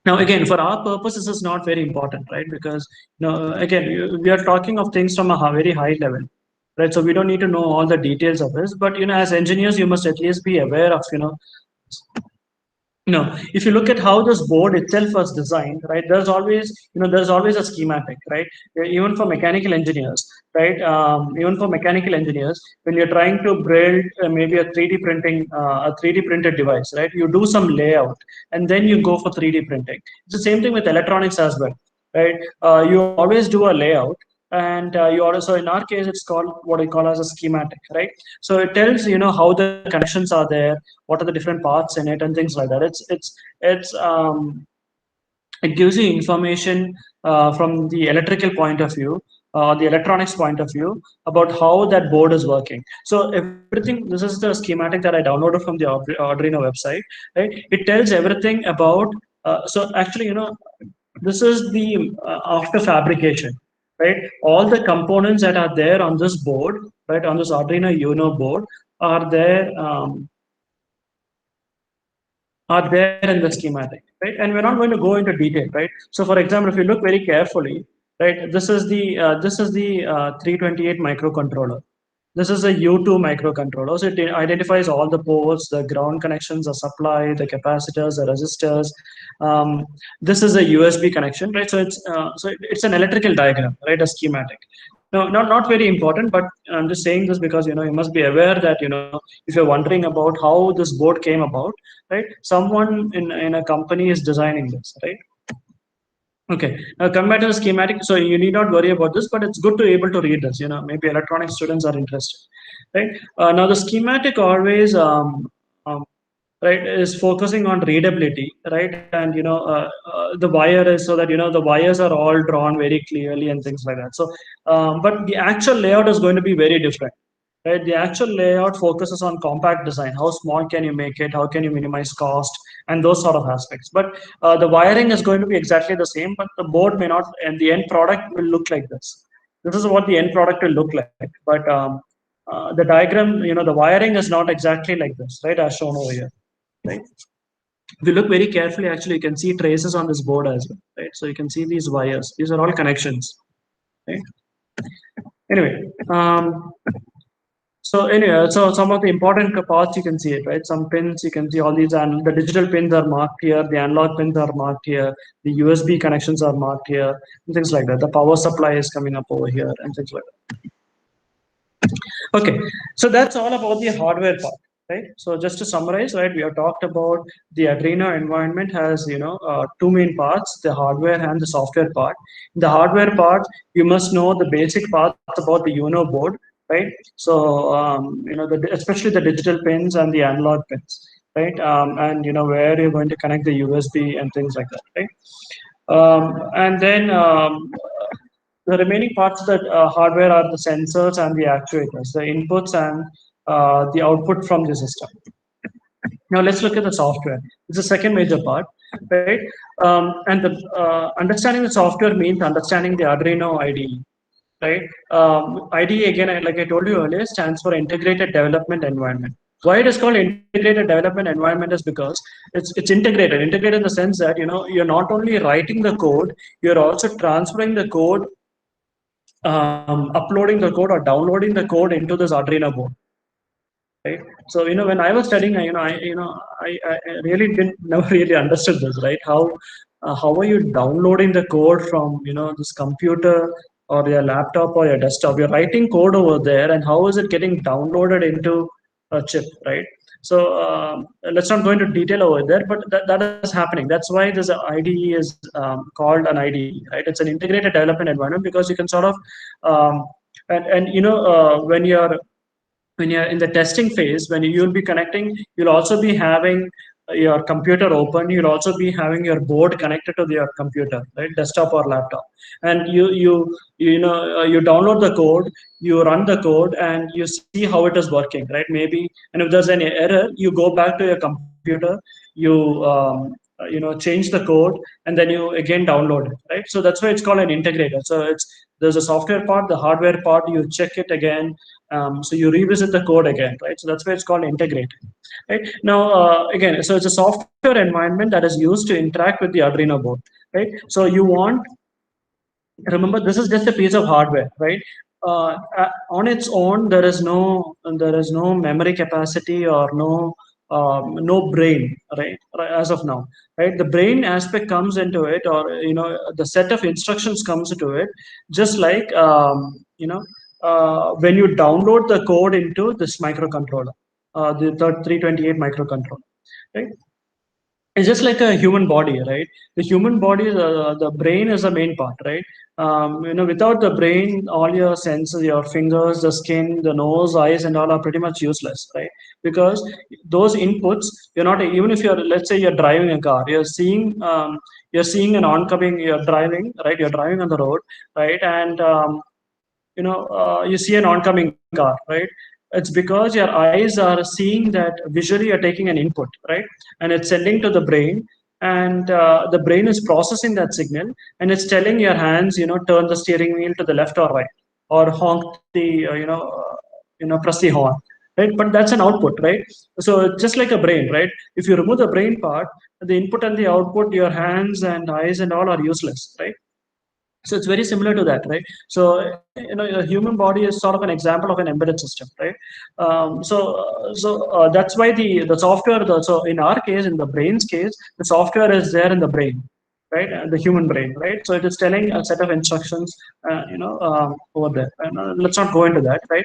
Now, again, for our purpose, this is not very important, right? Because, again, we are talking of things from a very high level, right? So we don't need to know all the details of this, but, as engineers, you must at least be aware of, if you look at how this board itself was designed, right, there's always a schematic, right? Even for mechanical engineers, right? Even for mechanical engineers, when you're trying to build maybe a 3D printed device, right? You do some layout, and then you go for 3D printing. It's the same thing with electronics as well, right? You always do a layout, and you also, in our case, it's called what I call as a schematic, right? So it tells how the connections are there, what are the different parts in it, and things like that. It gives you information from the electrical point of view, the electronics point of view, about how that board is working. So everything, this is the schematic that I downloaded from the Arduino website, right? It tells everything about, so actually, this is the after fabrication, right? All the components that are there on this board, right, on this Arduino Uno board, are there in the schematic, right? And we're not going to go into detail, right? So, for example, if you look very carefully, right, this is the 328 microcontroller. This is a U2 microcontroller. So it identifies all the ports, the ground connections, the supply, the capacitors, the resistors. This is a USB connection, right? So it's an electrical diagram, right? A schematic. No, not very important, but I'm just saying this because you must be aware that if you're wondering about how this board came about, right? Someone in a company is designing this, right? Okay, now come back to the schematic. So you need not worry about this, but it's good to able to read this. Maybe electronic students are interested, right? Now the schematic always, right, is focusing on readability, right? And the wire is so that the wires are all drawn very clearly and things like that. So, but the actual layout is going to be very different. right? The actual layout focuses on compact design. How small can you make it? How can you minimize cost? And those sort of aspects. But the wiring is going to be exactly the same, but the board may not, and the end product will look like this. This is what the end product will look like. But the diagram, the wiring is not exactly like this, right? As shown over here, right? If you look very carefully, actually, you can see traces on this board as well, right? So you can see these wires. These are all connections, right? Anyway, so some of the important parts you can see it, right? Some pins you can see all these, and the digital pins are marked here, the analog pins are marked here, the USB connections are marked here, and things like that. The power supply is coming up over here, and things like that. Okay, so that's all about the hardware part, right? So just to summarize, right, we have talked about the Arduino environment has two main parts: the hardware and the software part. In the hardware part, you must know the basic parts about the Uno board, right? So especially the digital pins and the analog pins, right? And where you're going to connect the USB and things like that, right? And then the remaining parts of the hardware are the sensors and the actuators, the inputs and the output from the system. Now let's look at the software. It's the second major part, right? And understanding the software means understanding the Arduino IDE, right? IDE, again, like I told you earlier, stands for Integrated Development Environment. Why it is called Integrated Development Environment is because it's integrated in the sense that you're not only writing the code, you're also transferring the code, uploading the code or downloading the code into this Arduino board, right? So when I was studying, I really didn't never really understood this, right? How are you downloading the code from this computer or your laptop or your desktop? You're writing code over there, and how is it getting downloaded into a chip, right? So let's not go into detail over there, but that is happening. That's why this IDE is called an IDE, right? It's an integrated development environment because you can sort of when you're in the testing phase, when you'll be connecting, you'll also be having your computer open. You'll also be having your board connected to your computer, right, desktop or laptop. And you download the code, you run the code, and you see how it is working, right? Maybe, and if there's any error, you go back to your computer, you change the code, and then you again download it, right? So that's why it's called an integrator. So there's a software part, the hardware part, you check it again, so you revisit the code again, right? So that's why it's called integrated, right? Now, again, so it's a software environment that is used to interact with the Arduino board, right? So remember, this is just a piece of hardware, right? On its own, there is no memory capacity or no brain, right? As of now, right? The brain aspect comes into it, or the set of instructions comes into it, just like when you download the code into this microcontroller, the 328 microcontroller, right? It's just like a human body, right? The human body, the brain is the main part, right? Without the brain, all your senses, your fingers, the skin, the nose, eyes, and all are pretty much useless, right? Because those inputs, you're not, even if let's say you're driving a car, you're seeing an oncoming, you're driving, right? You're driving on the road, right? And you see an oncoming car, right? It's because your eyes are seeing that visually you're taking an input, right? And it's sending to the brain, and the brain is processing that signal, and it's telling your hands, turn the steering wheel to the left or right, or honk the, press the horn, right? But that's an output, right? So just like a brain, right? If you remove the brain part, the input and the output, your hands and eyes and all are useless, right? So it's very similar to that, right? So a human body is sort of an example of an embedded system, right? That's why the software. So in our case, in the brain's case, the software is there in the brain, right? The human brain, right? So it is telling a set of instructions, over there. And let's not go into that, right?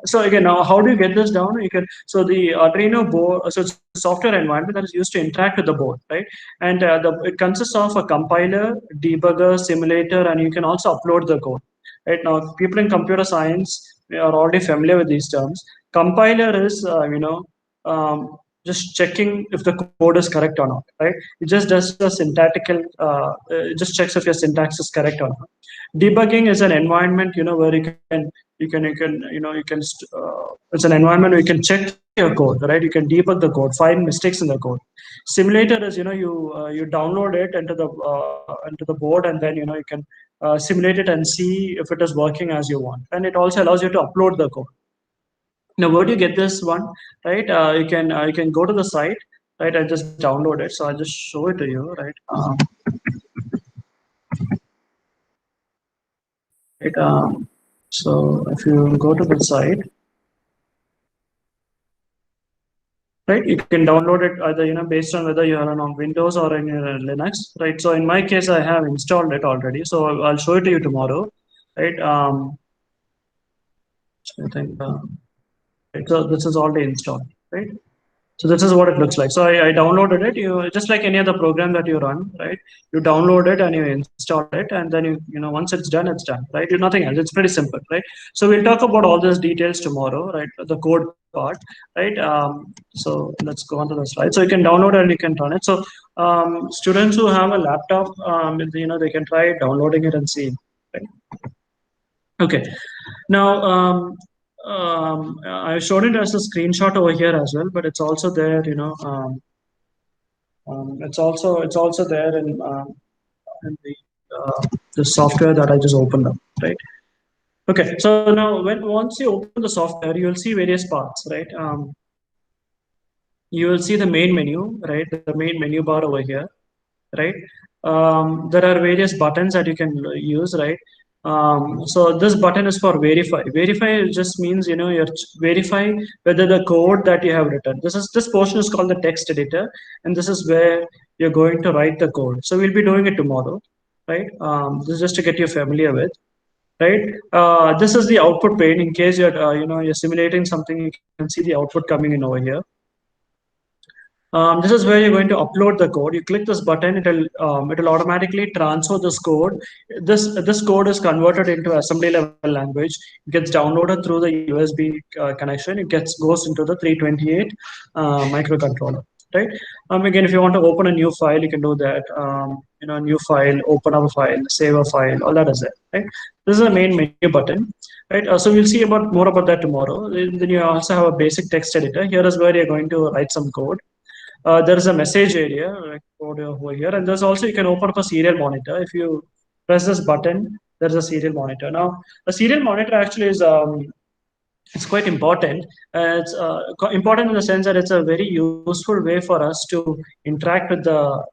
So again, now how do you get this down? So the Arduino board, so it's a software environment that is used to interact with the board, right? And it consists of a compiler, debugger, simulator, and you can also upload the code. Right now, people in computer science are already familiar with these terms. Compiler is, just checking if the code is correct or not, right? It just does the syntactical, it just checks if your syntax is correct or not. Debugging is an environment, where it's an environment where you can check your code, right? You can debug the code, find mistakes in the code. Simulator is, you download it into the board, and then, you can simulate it and see if it is working as you want. And it also allows you to upload the code. Now, where do you get this one, right? You can go to the site, right? I just download it, so I'll just show it to you, right? So if you go to the site, right, you can download it either, based on whether you are on Windows or in your Linux, right? So in my case, I have installed it already, so I'll show it to you tomorrow, right? So I think, right, so this is already installed, right? So this is what it looks like. So I downloaded it. You just like any other program that you run, right? You download it and you install it, and then once it's done, right? You nothing else. It's pretty simple, right? So we'll talk about all these details tomorrow, right? The code part, right? So let's go on to the slide. So you can download it and you can run it. So students who have a laptop, they can try downloading it and see, right? Okay. Now, I showed it as a screenshot over here as well, but it's also there, it's also there in the software that I just opened up, right? Okay, so now once you open the software, you will see various parts, right? You will see the main menu, right? The main menu bar over here, right? There are various buttons that you can use, right? So this button is for verify. Verify just means, you're verify whether the code that you have written. This portion is called the text editor, and this is where you're going to write the code. So we'll be doing it tomorrow, right? This is just to get you familiar with, right? This is the output pane. In case you're simulating something, you can see the output coming in over here. This is where you're going to upload the code. You click this button, it'll automatically transfer this code. This code is converted into assembly level language. It gets downloaded through the USB connection. It goes into the 328 microcontroller, right? Again, if you want to open a new file, you can do that. New file, open up a file, save a file, all that is there, right? This is the main menu button, right? So we'll see more about that tomorrow. Then you also have a basic text editor. Here is where you're going to write some code. There is a message area like over here, and there's also, you can open up a serial monitor. If you press this button, there's a serial monitor. Now, a serial monitor actually is it's quite important. It's important in the sense that it's a very useful way for us to interact with the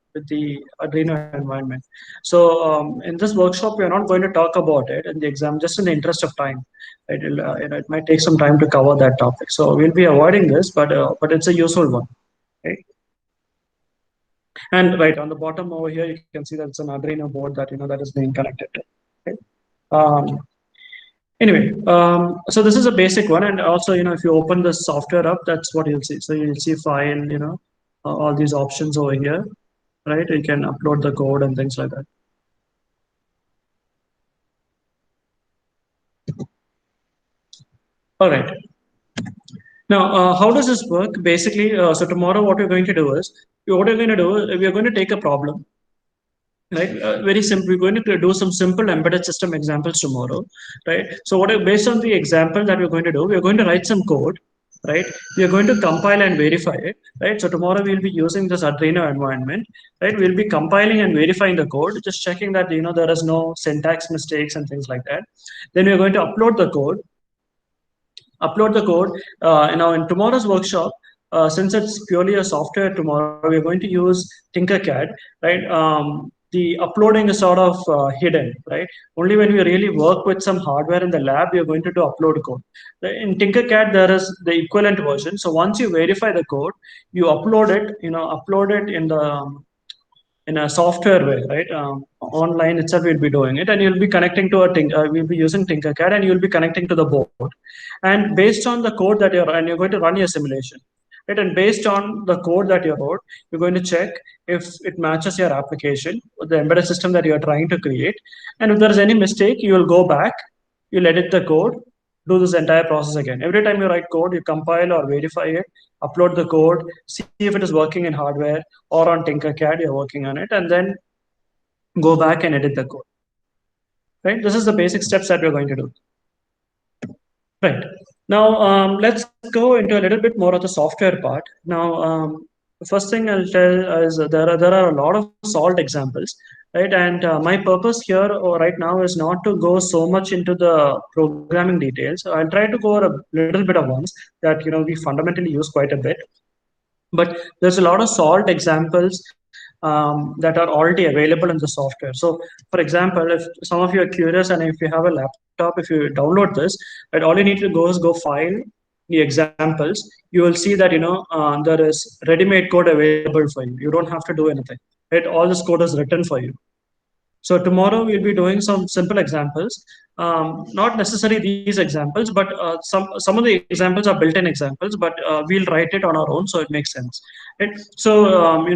Arduino environment. So in this workshop, we are not going to talk about it in the exam, just in the interest of time. It might take some time to cover that topic. So we'll be avoiding this, but it's a useful one, right? And right on the bottom over here, you can see that it's an Arduino board that is being connected to. Right? Anyway, so this is a basic one, and also if you open the software up, that's what you'll see. So you'll see file, all these options over here, right? You can upload the code and things like that. All right. Now, how does this work? Basically, so tomorrow what we're going to do is, we are going to take a problem, right? Very simple. We're going to do some simple embedded system examples tomorrow, right? So based on the example that we're going to do, we're going to write some code, right? We are going to compile and verify it, right? So tomorrow we'll be using this Arduino environment, right? We'll be compiling and verifying the code, just checking that there is no syntax mistakes and things like that. Then we're going to upload the code. In tomorrow's workshop, since it's purely a software tomorrow, we're going to use Tinkercad, right? The uploading is sort of hidden, right? Only when we really work with some hardware in the lab, we are going to do upload code. In Tinkercad, there is the equivalent version. So once you verify the code, you upload it, in a software way, right? Online itself, we'll be doing it, and you'll be connecting to we'll be using Tinkercad, and you'll be connecting to the board. And based on the code that you're going to run your simulation, right? And based on the code that you wrote, you're going to check if it matches your application with the embedded system that you're trying to create. And if there is any mistake, you will go back, you'll edit the code, do this entire process again. Every time you write code, you compile or verify it, upload the code, see if it is working in hardware or on Tinkercad, you're working on it, and then go back and edit the code. Right? This is the basic steps that we're going to do. Right. Now, let's go into a little bit more of the software part. Now, the first thing I'll tell is there are a lot of solved examples, right? And my purpose here right now is not to go so much into the programming details. I'll try to go over a little bit of ones that we fundamentally use quite a bit. But there's a lot of solved examples that are already available in the software. So, for example, if some of you are curious and if you have a laptop, if you download this, right, all you need to go is go file the examples. You will see that there is ready-made code available for you. You don't have to do anything. Right, all this code is written for you. So tomorrow we'll be doing some simple examples, not necessarily these examples, but some of the examples are built-in examples, but we'll write it on our own, so it makes sense. Right? So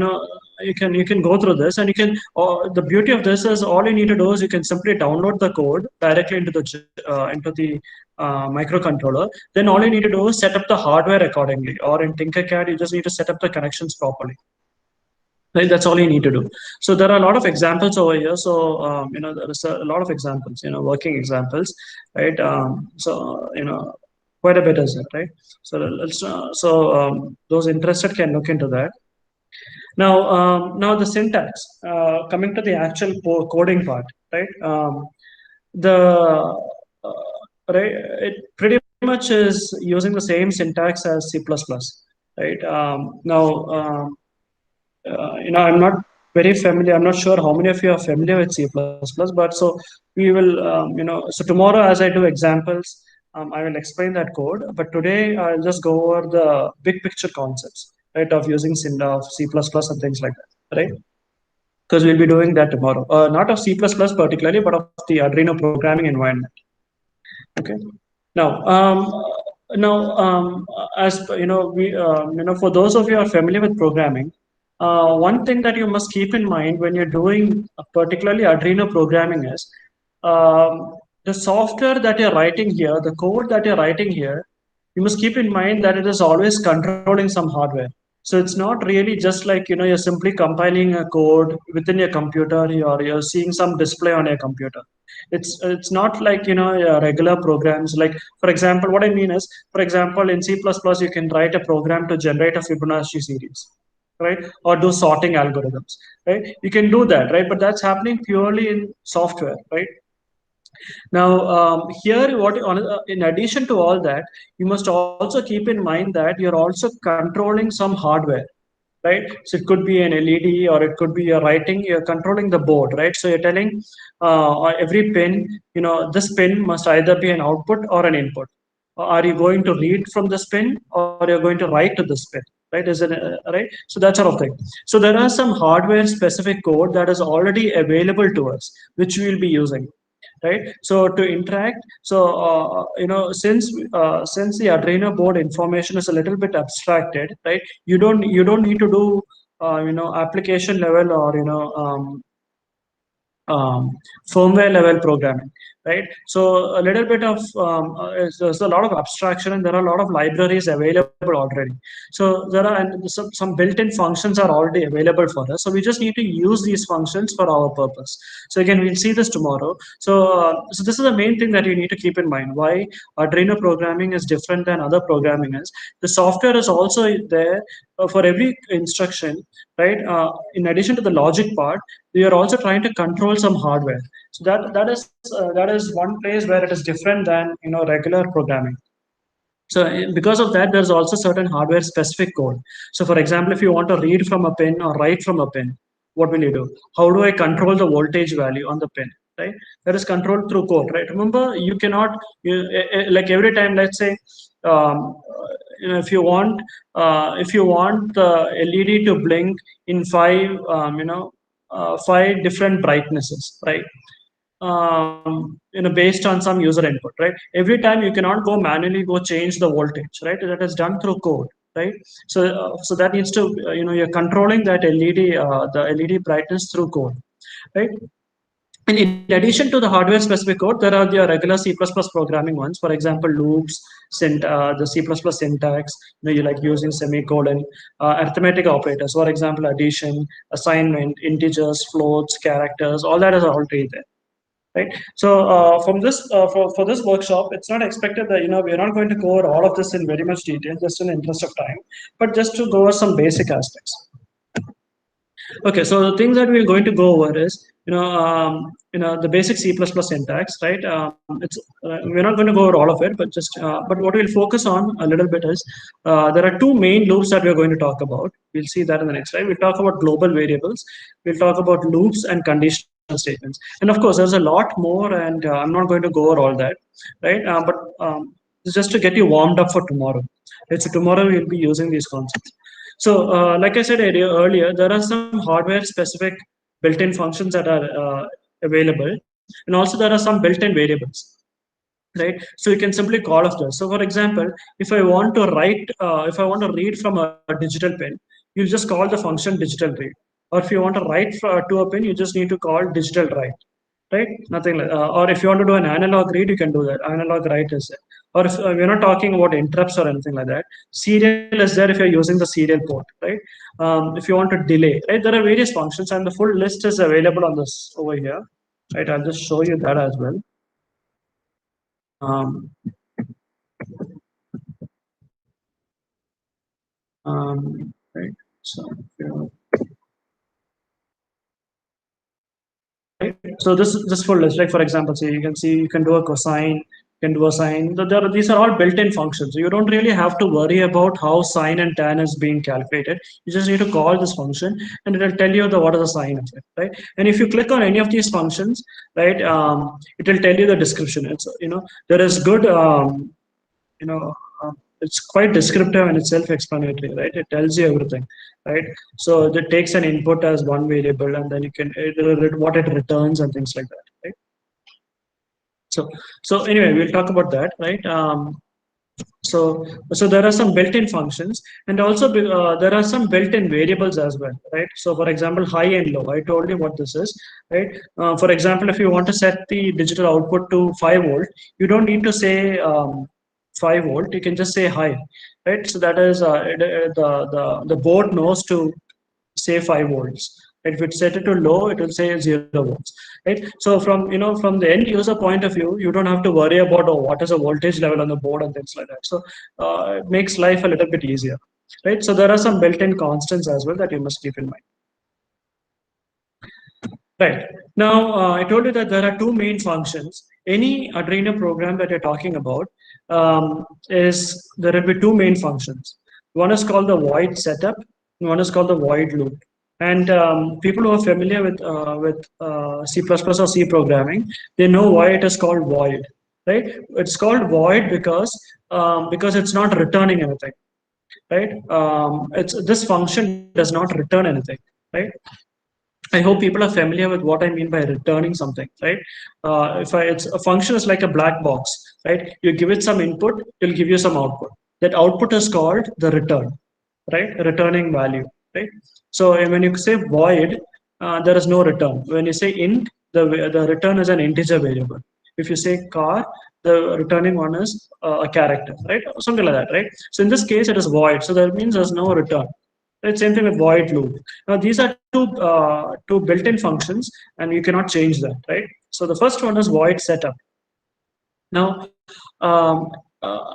you can go through this, and you can. The beauty of this is all you need to do is you can simply download the code directly into the microcontroller. Then all you need to do is set up the hardware accordingly, or in Tinkercad you just need to set up the connections properly. Right, that's all you need to do. So there are a lot of examples over here. So there is a lot of examples, working examples, right? Quite a bit is it, right? So those interested can look into that. Now the syntax. Coming to the actual coding part, right? The right, it pretty much is using the same syntax as C++, right? I'm not very familiar. I'm not sure how many of you are familiar with C++, but so we will, so tomorrow as I do examples, I will explain that code. But today I'll just go over the big picture concepts, right, of using of C++ and things like that, right? Because we'll be doing that tomorrow. Not of C++ particularly, but of the Arduino programming environment. Okay. Now, as for those of you who are familiar with programming, one thing that you must keep in mind when you're doing particularly Arduino programming is the software that you're writing here, the code that you're writing here, you must keep in mind that it is always controlling some hardware. So it's not really just like you're simply compiling a code within your computer, or you're seeing some display on your computer. It's not like regular programs. Like, for example, what I mean is, for example, in C++ you can write a program to generate a Fibonacci series, right, or do sorting algorithms, right? You can do that, right? But that's happening purely in software, right? Now, here, in addition to all that, you must also keep in mind that you're also controlling some hardware, right? So it could be an LED, or it could be you're controlling the board, right? So you're telling every pin, this pin must either be an output or an input. Are you going to read from this pin, or you're going to write to this pin? Right? Is it right? So that sort of thing. So there are some hardware specific code that is already available to us, which we will be using. Right, so to interact, so since the Arduino board information is a little bit abstracted, right? You don't need to do application level, or um, firmware level programming, right? So a little bit of there's a lot of abstraction, and there are a lot of libraries available already. So there are, and some built-in functions are already available for us. So we just need to use these functions for our purpose. So again, we'll see this tomorrow. So this is the main thing that you need to keep in mind. Why Arduino programming is different than other programming is the software is also there for every instruction, right? In addition to the logic part, we are also trying to control some hardware. So that is one place where it is different than regular programming. So because of that, there's also certain hardware specific code. So for example, if you want to read from a pin or write from a pin, what will you do? How do I control the voltage value on the pin? Right? That is controlled through code, right? Remember, you cannot, like every time, let's say, if you want the LED to blink in five different brightnesses, right? Based on some user input, right? Every time you cannot go manually go change the voltage, right? That is done through code, right? So that needs to, you're controlling that LED, the LED brightness through code, right? And in addition to the hardware specific code, there are the regular C++ programming ones. For example, loops, the C++ syntax, you like using semicolon, arithmetic operators. For example, addition, assignment, integers, floats, characters, all that is already there. Right. So for this workshop, it's not expected that we're not going to go over all of this in very much detail, just in the interest of time, but just to go over some basic aspects. Okay, so the things that we're going to go over is the basic C++ syntax, right? We're not going to go over all of it, but but what we'll focus on a little bit is there are two main loops that we're going to talk about. We'll see that in the next slide. We'll talk about global variables. We'll talk about loops and conditional statements. And of course, there's a lot more, and I'm not going to go over all that, right? But just to get you warmed up for tomorrow. Right? So tomorrow we'll be using these concepts. So, like I said earlier, there are some hardware-specific built-in functions that are available, and also there are some built-in variables, right? So you can simply call of those. So, for example, if I want to read from a digital pin, you just call the function digital read. Or if you want to write to a pin, you just need to call digital write, right? Nothing like. Or if you want to do an analog read, you can do that. Analog write is there. Or if we're not talking about interrupts or anything like that, serial is there if you're using the serial port, right? If you want to delay, right? There are various functions, and the full list is available on this over here, right? I'll just show you that as well. Right. So this full list, like for example, say you can do a cosine, you can do a sine. These are all built-in functions. So you don't really have to worry about how sine and tan is being calculated. You just need to call this function, and it will tell you what is the sign of it, right? And if you click on any of these functions, right, it will tell you the description. It's there is good it's quite descriptive and it's self-explanatory, right? It tells you everything, right? So it takes an input as one variable, and then you can what it returns and things like that, right? So anyway, we'll talk about that, right? So there are some built-in functions, and also there are some built-in variables as well, right? So for example, high and low, I told you what this is, right? For example, if you want to set the digital output to 5 volt, you don't need to say 5 volt, you can just say high, right? So that is the board knows to say 5 volts. If it set it to low, it will say 0 volts, right? So from the end user point of view, you don't have to worry about what is the voltage level on the board and things like that. So it makes life a little bit easier, right? So there are some built-in constants as well that you must keep in mind. Right. Now, I told you that there are two main functions. Any Arduino program that you're talking about there will be two main functions. One is called the void setup, and one is called the void loop. And people who are familiar with C++ or C programming, they know why it is called void, right? It's called void because it's not returning anything, right? This function does not return anything, right? I hope people are familiar with what I mean by returning something, right? It's a function is like a black box, right? You give it some input, it'll give you some output. That output is called the return, right? Returning value, right? So when you say void, there is no return. When you say int, the return is an integer variable. If you say car, the returning one is a character, right? Something like that, right? So in this case, it is void. So that means there's no return. Right? Same thing with void loop. Now these are two built-in functions, and you cannot change that, right? So the first one is void setup. Now, um, uh,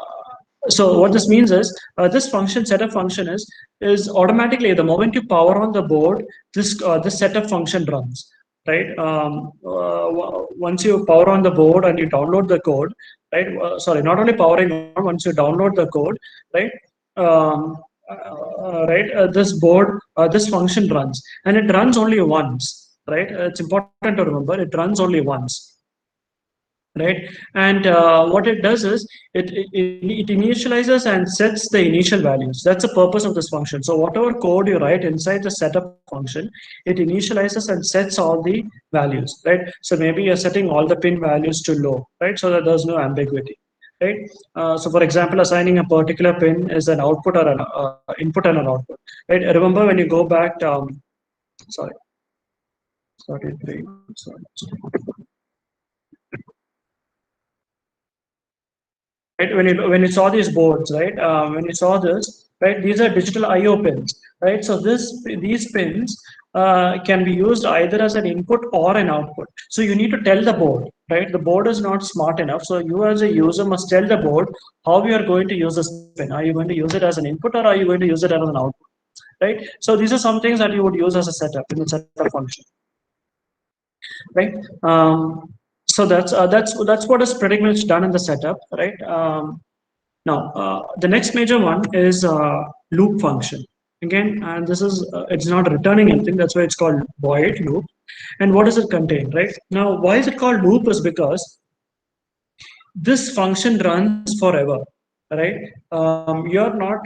so what this means is this function setup function is automatically the moment you power on the board, this setup function runs, right? Once you power on the board and you download the code, right? Sorry, not only powering on, once you download the code, right? This function runs, and it runs only once, right? It's important to remember it runs only once, right? And what it does is it initializes and sets the initial values. That's the purpose of this function. So whatever code you write inside the setup function, it initializes and sets all the values, right? So maybe you're setting all the pin values to low, right? So that there's no ambiguity, right? So for example, assigning a particular pin is an output or an input and an output, right? Remember when you go back, sorry. 33. Right, when you saw these boards, right? When you saw this, right? These are digital I/O pins, right? So these pins can be used either as an input or an output. So you need to tell the board, right? The board is not smart enough, so you as a user must tell the board how you are going to use this pin. Are you going to use it as an input or are you going to use it as an output, right? So these are some things that you would use as a setup in the setup function, right? So that's what is pretty much done in the setup, right? Now, the next major one is loop function. Again, and this is it's not returning anything. That's why it's called void loop. And what does it contain, right? Now, why is it called loop? Is because this function runs forever, right? You're not,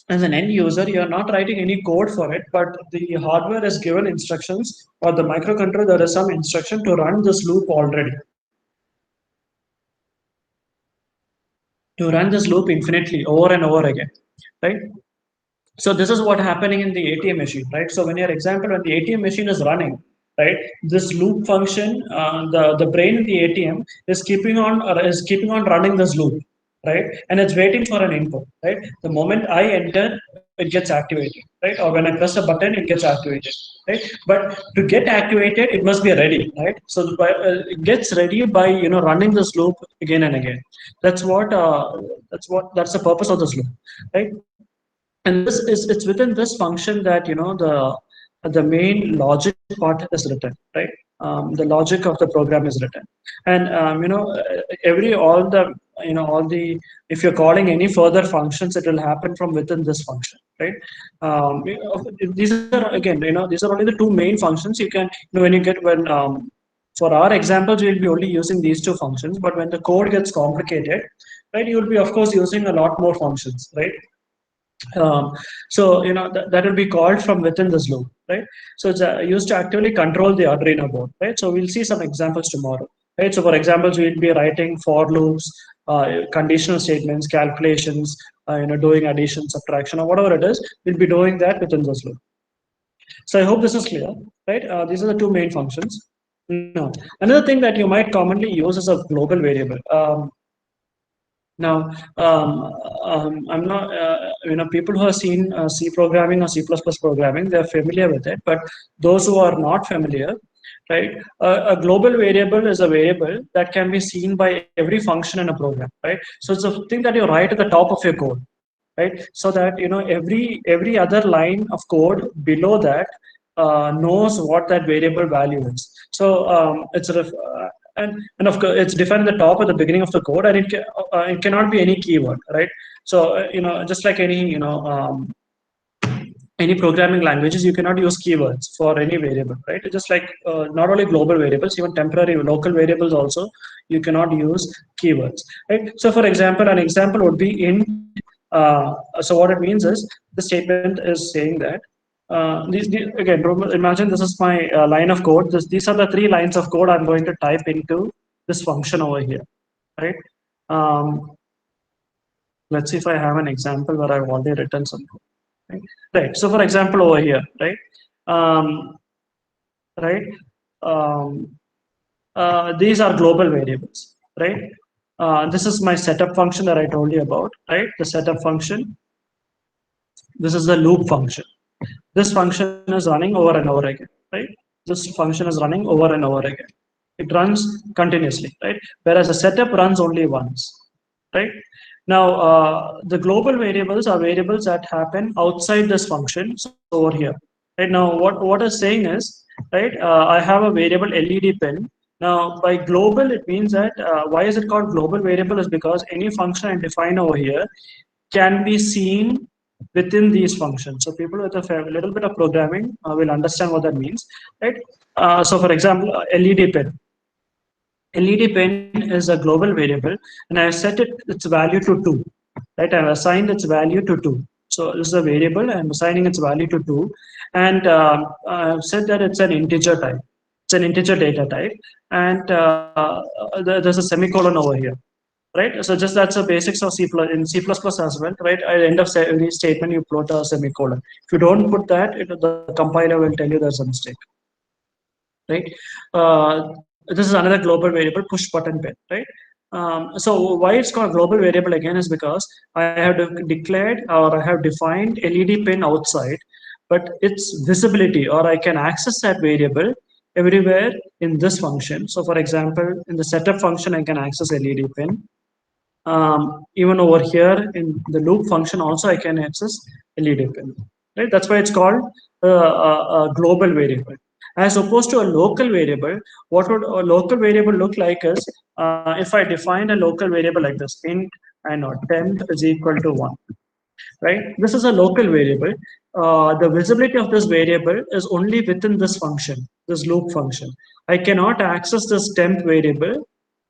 as an end user, you're not writing any code for it, but the hardware is given instructions, or the microcontroller, there is some instruction to run this loop already. To run this loop infinitely over and over again, right? So this is what happening in the ATM machine, right? So when your example, when the ATM machine is running, right, this loop function, the brain in the ATM is keeping on running this loop, right, and it's waiting for an input, right? The moment I enter, it gets activated, right, or when I press a button, it gets activated, right? But to get activated, it must be ready, right? So it gets ready by running this loop again and again. That's the purpose of this loop, right? And it's within this function that the main logic part is written, right? The logic of the program is written, and every all the if you're calling any further functions, it will happen from within this function, right? These are again, these are only the two main functions. You can, when you get when for our examples, we'll be only using these two functions, but when the code gets complicated, right, you'll be of course using a lot more functions, right? So that will be called from within this loop, right? So it's used to actively control the Arduino board, right? So we'll see some examples tomorrow, right? So for examples, we'll be writing for loops, conditional statements, calculations, doing addition, subtraction, or whatever it is. We'll be doing that within this loop. So I hope this is clear, right? These are the two main functions. Now, another thing that you might commonly use is a global variable. Now, I'm not, people who have seen C programming or C++ programming, they're familiar with it. But those who are not familiar, right, a global variable is a variable that can be seen by every function in a program, right? So it's a thing that you write at the top of your code, right? So that every other line of code below that knows what that variable value is. So and of course it's defined at the top at the beginning of the code, and it cannot be any keyword, right? So just like any programming languages, you cannot use keywords for any variable, right? It's just like not only global variables, even temporary local variables also, you cannot use keywords, right? So for example, an example would be int. So what it means is the statement is saying that again, imagine this is my line of code. These are the 3 lines of code I'm going to type into this function over here, right? Let's see if I have an example where I've already written some code. Right. So for example, over here, right? Right. These are global variables, right? This is my setup function that I told you about, right? The setup function. This is the loop function. This function is running over and over again, right? This function is running over and over again. It runs continuously, right? Whereas the setup runs only once, right? Now, the global variables are variables that happen outside this function, so over here, right? Now, what it's saying is, right? I have a variable LED pin. Now, by global, it means that why is it called global variable? Is because any function I define over here can be seen within these functions. So people with a little bit of programming will understand what that means, right? So for example, LED pin. LED pin is a global variable, and I have set its value to 2, right? I have assigned its value to 2. So this is a variable, I'm assigning its value to 2, and I've said that it's an integer type. It's an integer data type, and there's a semicolon over here, right? So just that's the basics of C++ in C++ as well, right? At the end of every statement, you put a semicolon. If you don't put that, the compiler will tell you there's a mistake. right? This is another global variable, push button pin, right? So why it's called global variable again is because I have declared or I have defined LED pin outside, but its visibility or I can access that variable everywhere in this function. So for example, in the setup function, I can access LED pin. Even over here in the loop function also I can access LED pin, right? That's why it's called a global variable. As opposed to a local variable, what would a local variable look like is, if I define a local variable like this, int, I know temp is equal to 1, right? This is a local variable. The visibility of this variable is only within this function, this loop function. I cannot access this temp variable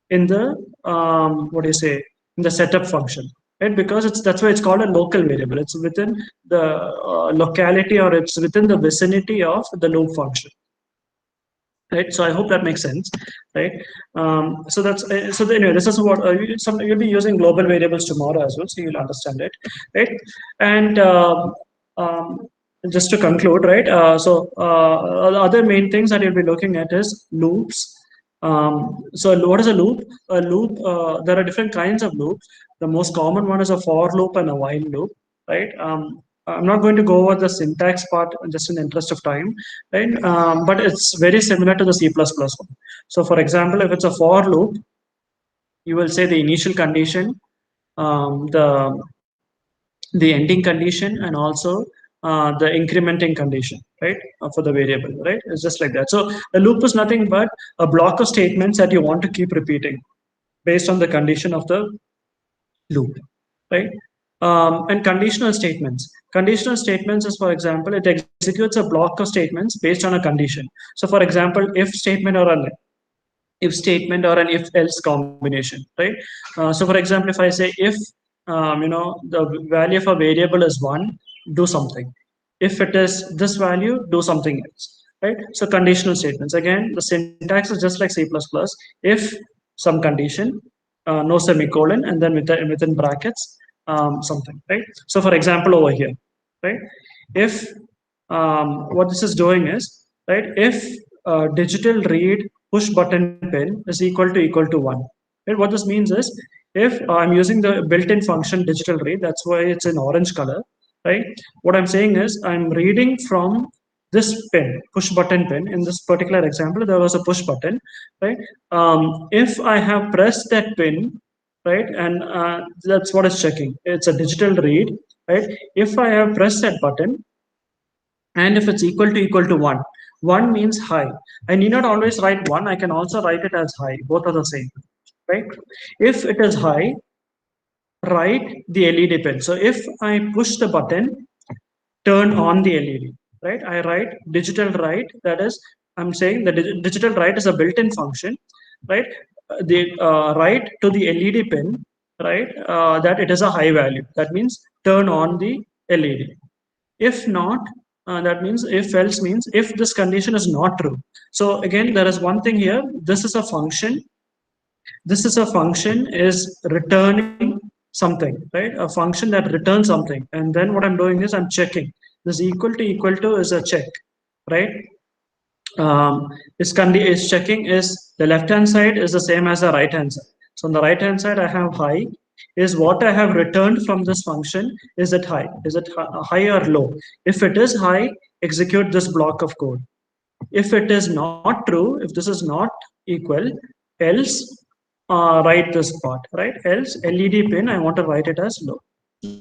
in the what do you say, in the setup function, right? Because that's why it's called a local variable. It's within the locality, or it's within the vicinity of the loop function, right? So I hope that makes sense, right? So that's anyway, this is what you'll be using global variables tomorrow as well, so you'll understand it, right? And um, just to conclude, right? The other main things that you'll be looking at is loops. So what is a loop? A loop, there are different kinds of loops. The most common one is a for loop and a while loop, right? I'm not going to go over the syntax part just in the interest of time, right? But it's very similar to the C++ one. So for example, if it's a for loop, you will say the initial condition, the ending condition, and also the incrementing condition, right, for the variable, right? It's just like that. So a loop is nothing but a block of statements that you want to keep repeating based on the condition of the loop, right? And conditional statements. Conditional statements is, for example, it executes a block of statements based on a condition. So for example, if statement or an if else combination, right? So for example, if I say if the value of a variable is 1, do something. If it is this value, do something else, right? So conditional statements, again, the syntax is just like C++. If some condition, no semicolon, and then within brackets, something, right? So for example, over here, right, if what this is doing is, right, if digital read push button pin is equal to 1, right? What this means is, if I'm using the built-in function digital read, that's why it's in orange color, right? What I'm saying is I'm reading from this pin, push button pin. In this particular example, there was a push button, right? If I have pressed that pin, right, and that's what it's checking. It's a digital read, right? If I have pressed that button, and if it's equal to 1, 1 means high. I need not always write 1. I can also write it as high. Both are the same, right? If it is high, write the LED pin. So if I push the button, turn on the LED, right? I write digital write. That is, I'm saying the digital write is a built-in function, right? The write to the LED pin, right? That it is a high value. That means turn on the LED. If not, that means if else means if this condition is not true. So again, there is one thing here. This is a function. This is a function is returning something, right? A function that returns something. And then what I'm doing is I'm checking. This equal to is a check, right? Is checking is the left hand side is the same as the right hand side. So on the right hand side, I have high. Is what I have returned from this function, is it high? Is it high or low? If it is high, execute this block of code. If it is not true, if this is not equal, else write this part, right? Else LED pin, I want to write it as low.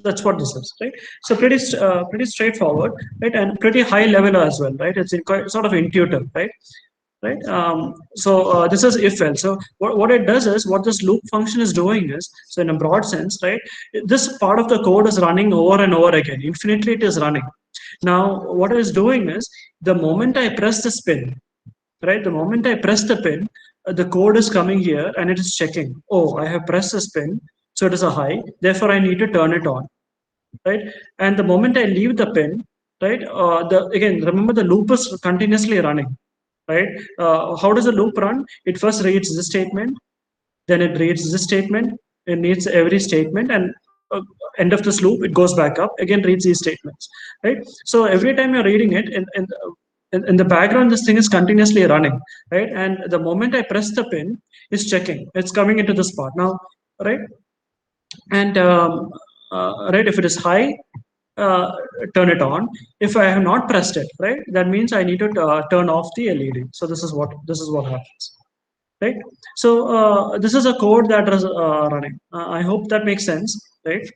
That's what this is, right? So pretty straightforward, right? And pretty high level as well, right? It's quite sort of intuitive, right? Right. This is if else. So what it does is, what this loop function is doing is, so in a broad sense, right, this part of the code is running over and over again. Infinitely it is running. Now, what it is doing is, the moment I press the pin, right, the moment I press the pin, the code is coming here and it is checking. Oh, I have pressed this pin, so it is a high. Therefore, I need to turn it on, right? And the moment I leave the pin, right, again, remember the loop is continuously running, right? How does the loop run? It first reads this statement, then it reads this statement, it reads every statement, and end of this loop, it goes back up, again reads these statements, right? So every time you're reading it, in the background, this thing is continuously running, right? And the moment I press the pin, it's checking, it's coming into this part now, right? And right, if it is high, uh, turn it on. If I have not pressed it, right, that means I need to turn off the LED. So this is what happens, right? So this is a code that is running. I hope that makes sense, right?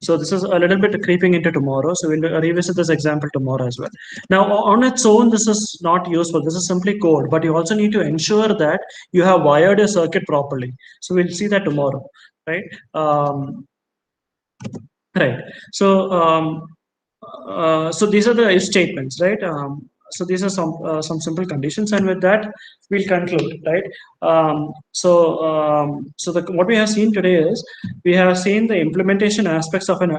So this is a little bit creeping into tomorrow. So we'll revisit this example tomorrow as well. Now, on its own, this is not useful. This is simply code, but you also need to ensure that you have wired your circuit properly. So we'll see that tomorrow, right? Right. So so these are the if statements, right? So these are some simple conditions, and with that we'll conclude, right? So what we have seen today is we have seen the implementation aspects of an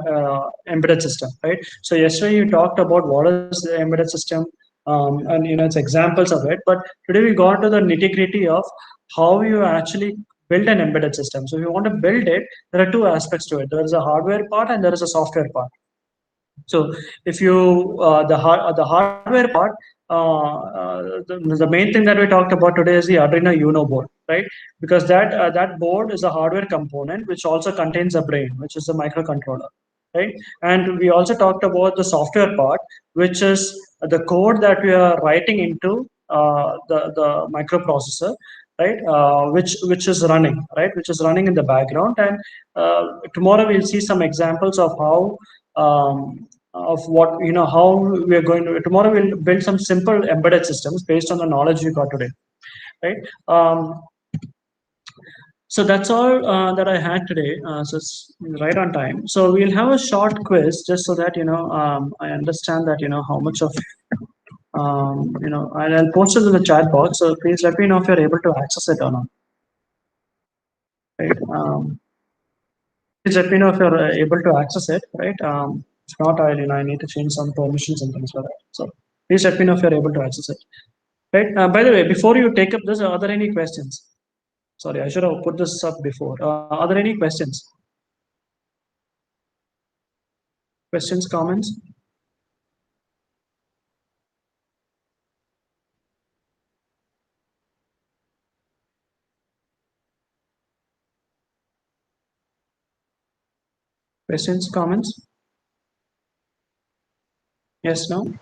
embedded system, right? So yesterday you talked about what is the embedded system, and it's examples of it. But today we got to the nitty gritty of how you actually build an embedded system. So if you want to build it, there are two aspects to it. There is a hardware part and there is a software part. So if you the hardware part, the main thing that we talked about today is the Arduino Uno board, right? Because that board is a hardware component which also contains a brain, which is the microcontroller, right? And we also talked about the software part, which is the code that we are writing into the microprocessor, right? Which is running, right? Which is running in the background. And tomorrow we'll see some examples of how of what how we are going to tomorrow we'll build some simple embedded systems based on the knowledge we got today, right? So that's all that I had today. So it's right on time. So we'll have a short quiz just so that I understand that how much of I'll post it in the chat box. So please let me know if you're able to access it or not. Right? Please let me know if you're able to access it. Right? If not, I need to change some permissions and things like that. So please let me know if you're able to access it. Right? By the way, before you take up this, are there any questions? Sorry, I should have put this up before. Are there any questions? Questions, comments? Questions, comments? Yes, no?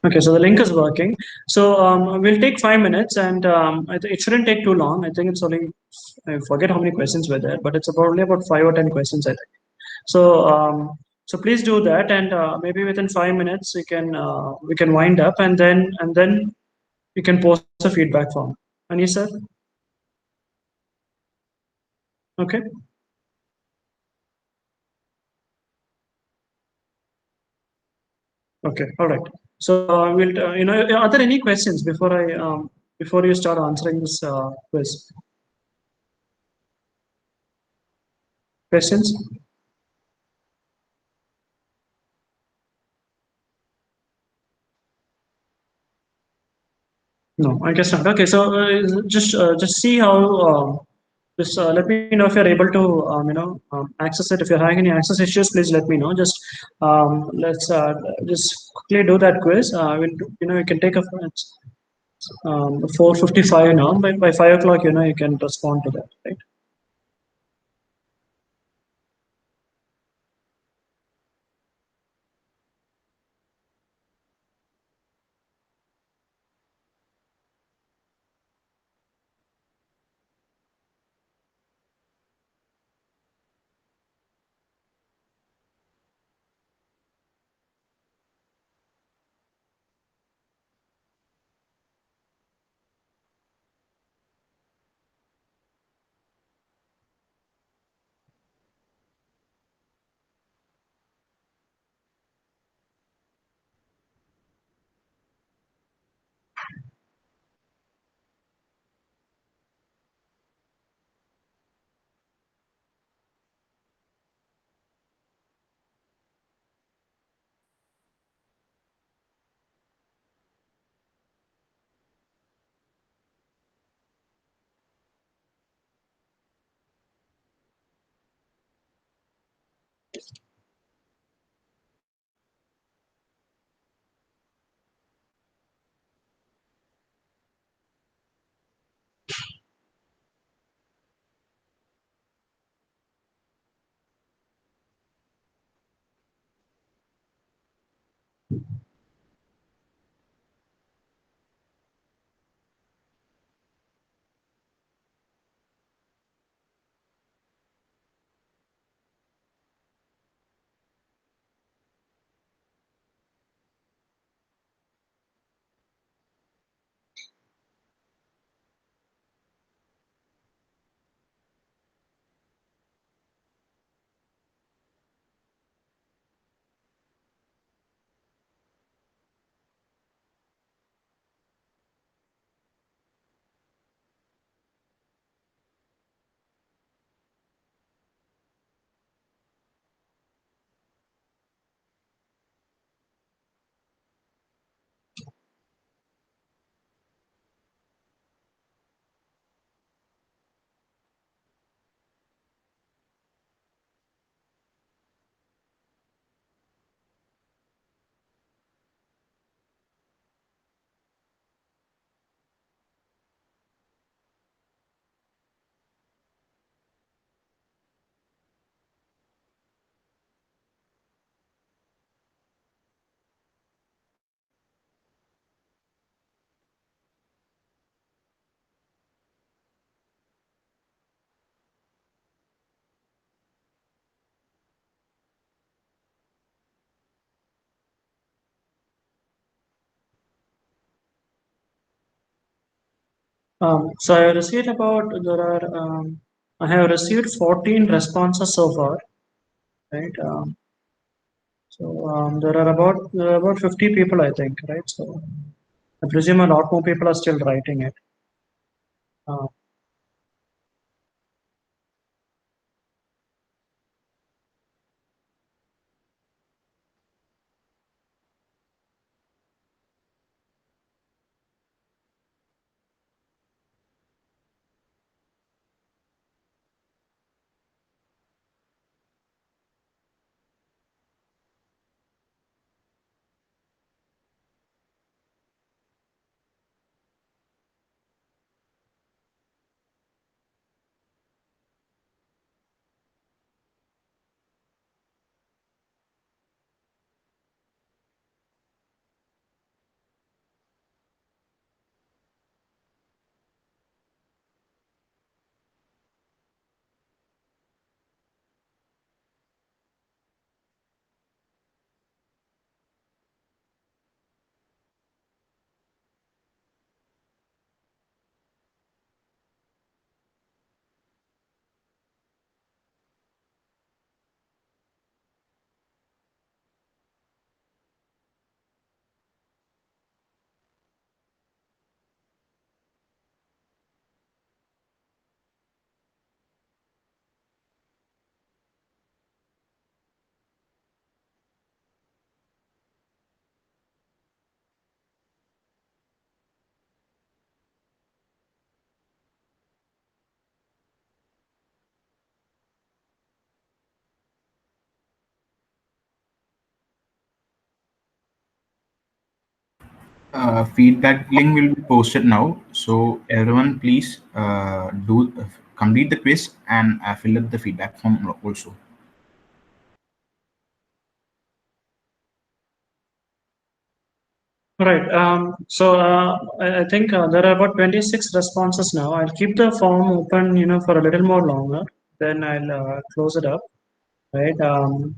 Okay, so the link is working. So we'll take 5 minutes, and it shouldn't take too long. I think it's only, I forget how many questions were there, but it's probably about 5 or 10 questions, I think. So so please do that, and maybe within 5 minutes we can wind up, and then you can post a feedback form. Ani sir? Okay. Okay. All right. So we'll are there any questions before you start answering this quiz? Questions? No, I guess not. Okay, so just see how. Just let me know if you're able to access it. If you're having any access issues, please let me know. Just let's just quickly do that quiz. You can take a 4:55 now. By 5 o'clock, you can respond to that, right? So I received about there are I have received 14 responses so far, right? There are about 50 people, I think, right? So I presume a lot more people are still writing it. Uh, Feedback link will be posted now, so everyone please do complete the quiz and fill up the feedback form also. Right. I think there are about 26 responses now. I'll keep the form open, for a little more longer. Then I'll close it up. Right. I'll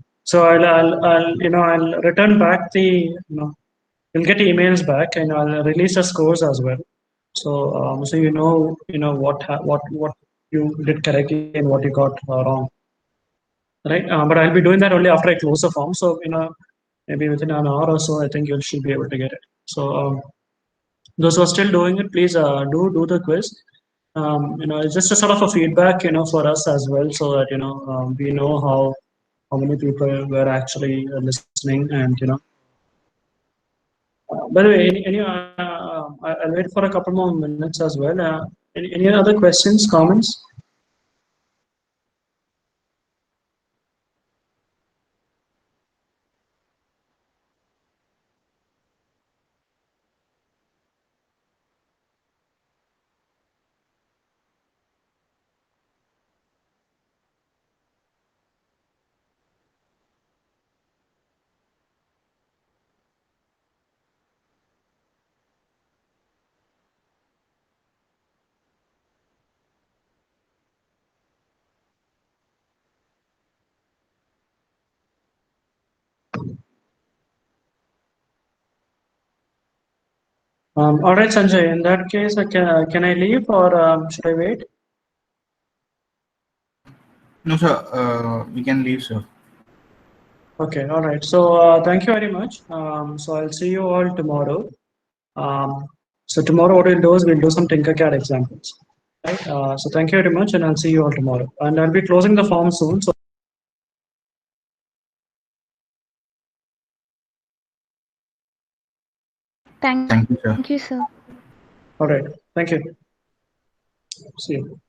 return back you'll get emails back, and I'll release the scores as well. So what you did correctly and what you got wrong. Right. But I'll be doing that only after I close the form. So maybe within an hour or so, I think you should be able to get it. So. Those who are still doing it, please do the quiz. It's just a sort of a feedback, for us as well, so that we know how many people were actually listening, and By the way, I'll wait for a couple more minutes as well. Any other questions, comments? All right, Sanjay. In that case, can I leave or should I wait? No, sir. We can leave, sir. Okay. All right. So thank you very much. So I'll see you all tomorrow. So tomorrow what we'll do is we'll do some Tinkercad examples. Right. So thank you very much, and I'll see you all tomorrow. And I'll be closing the form soon. So Thank you, sir. Thank you, sir. all right. Thank you. See you.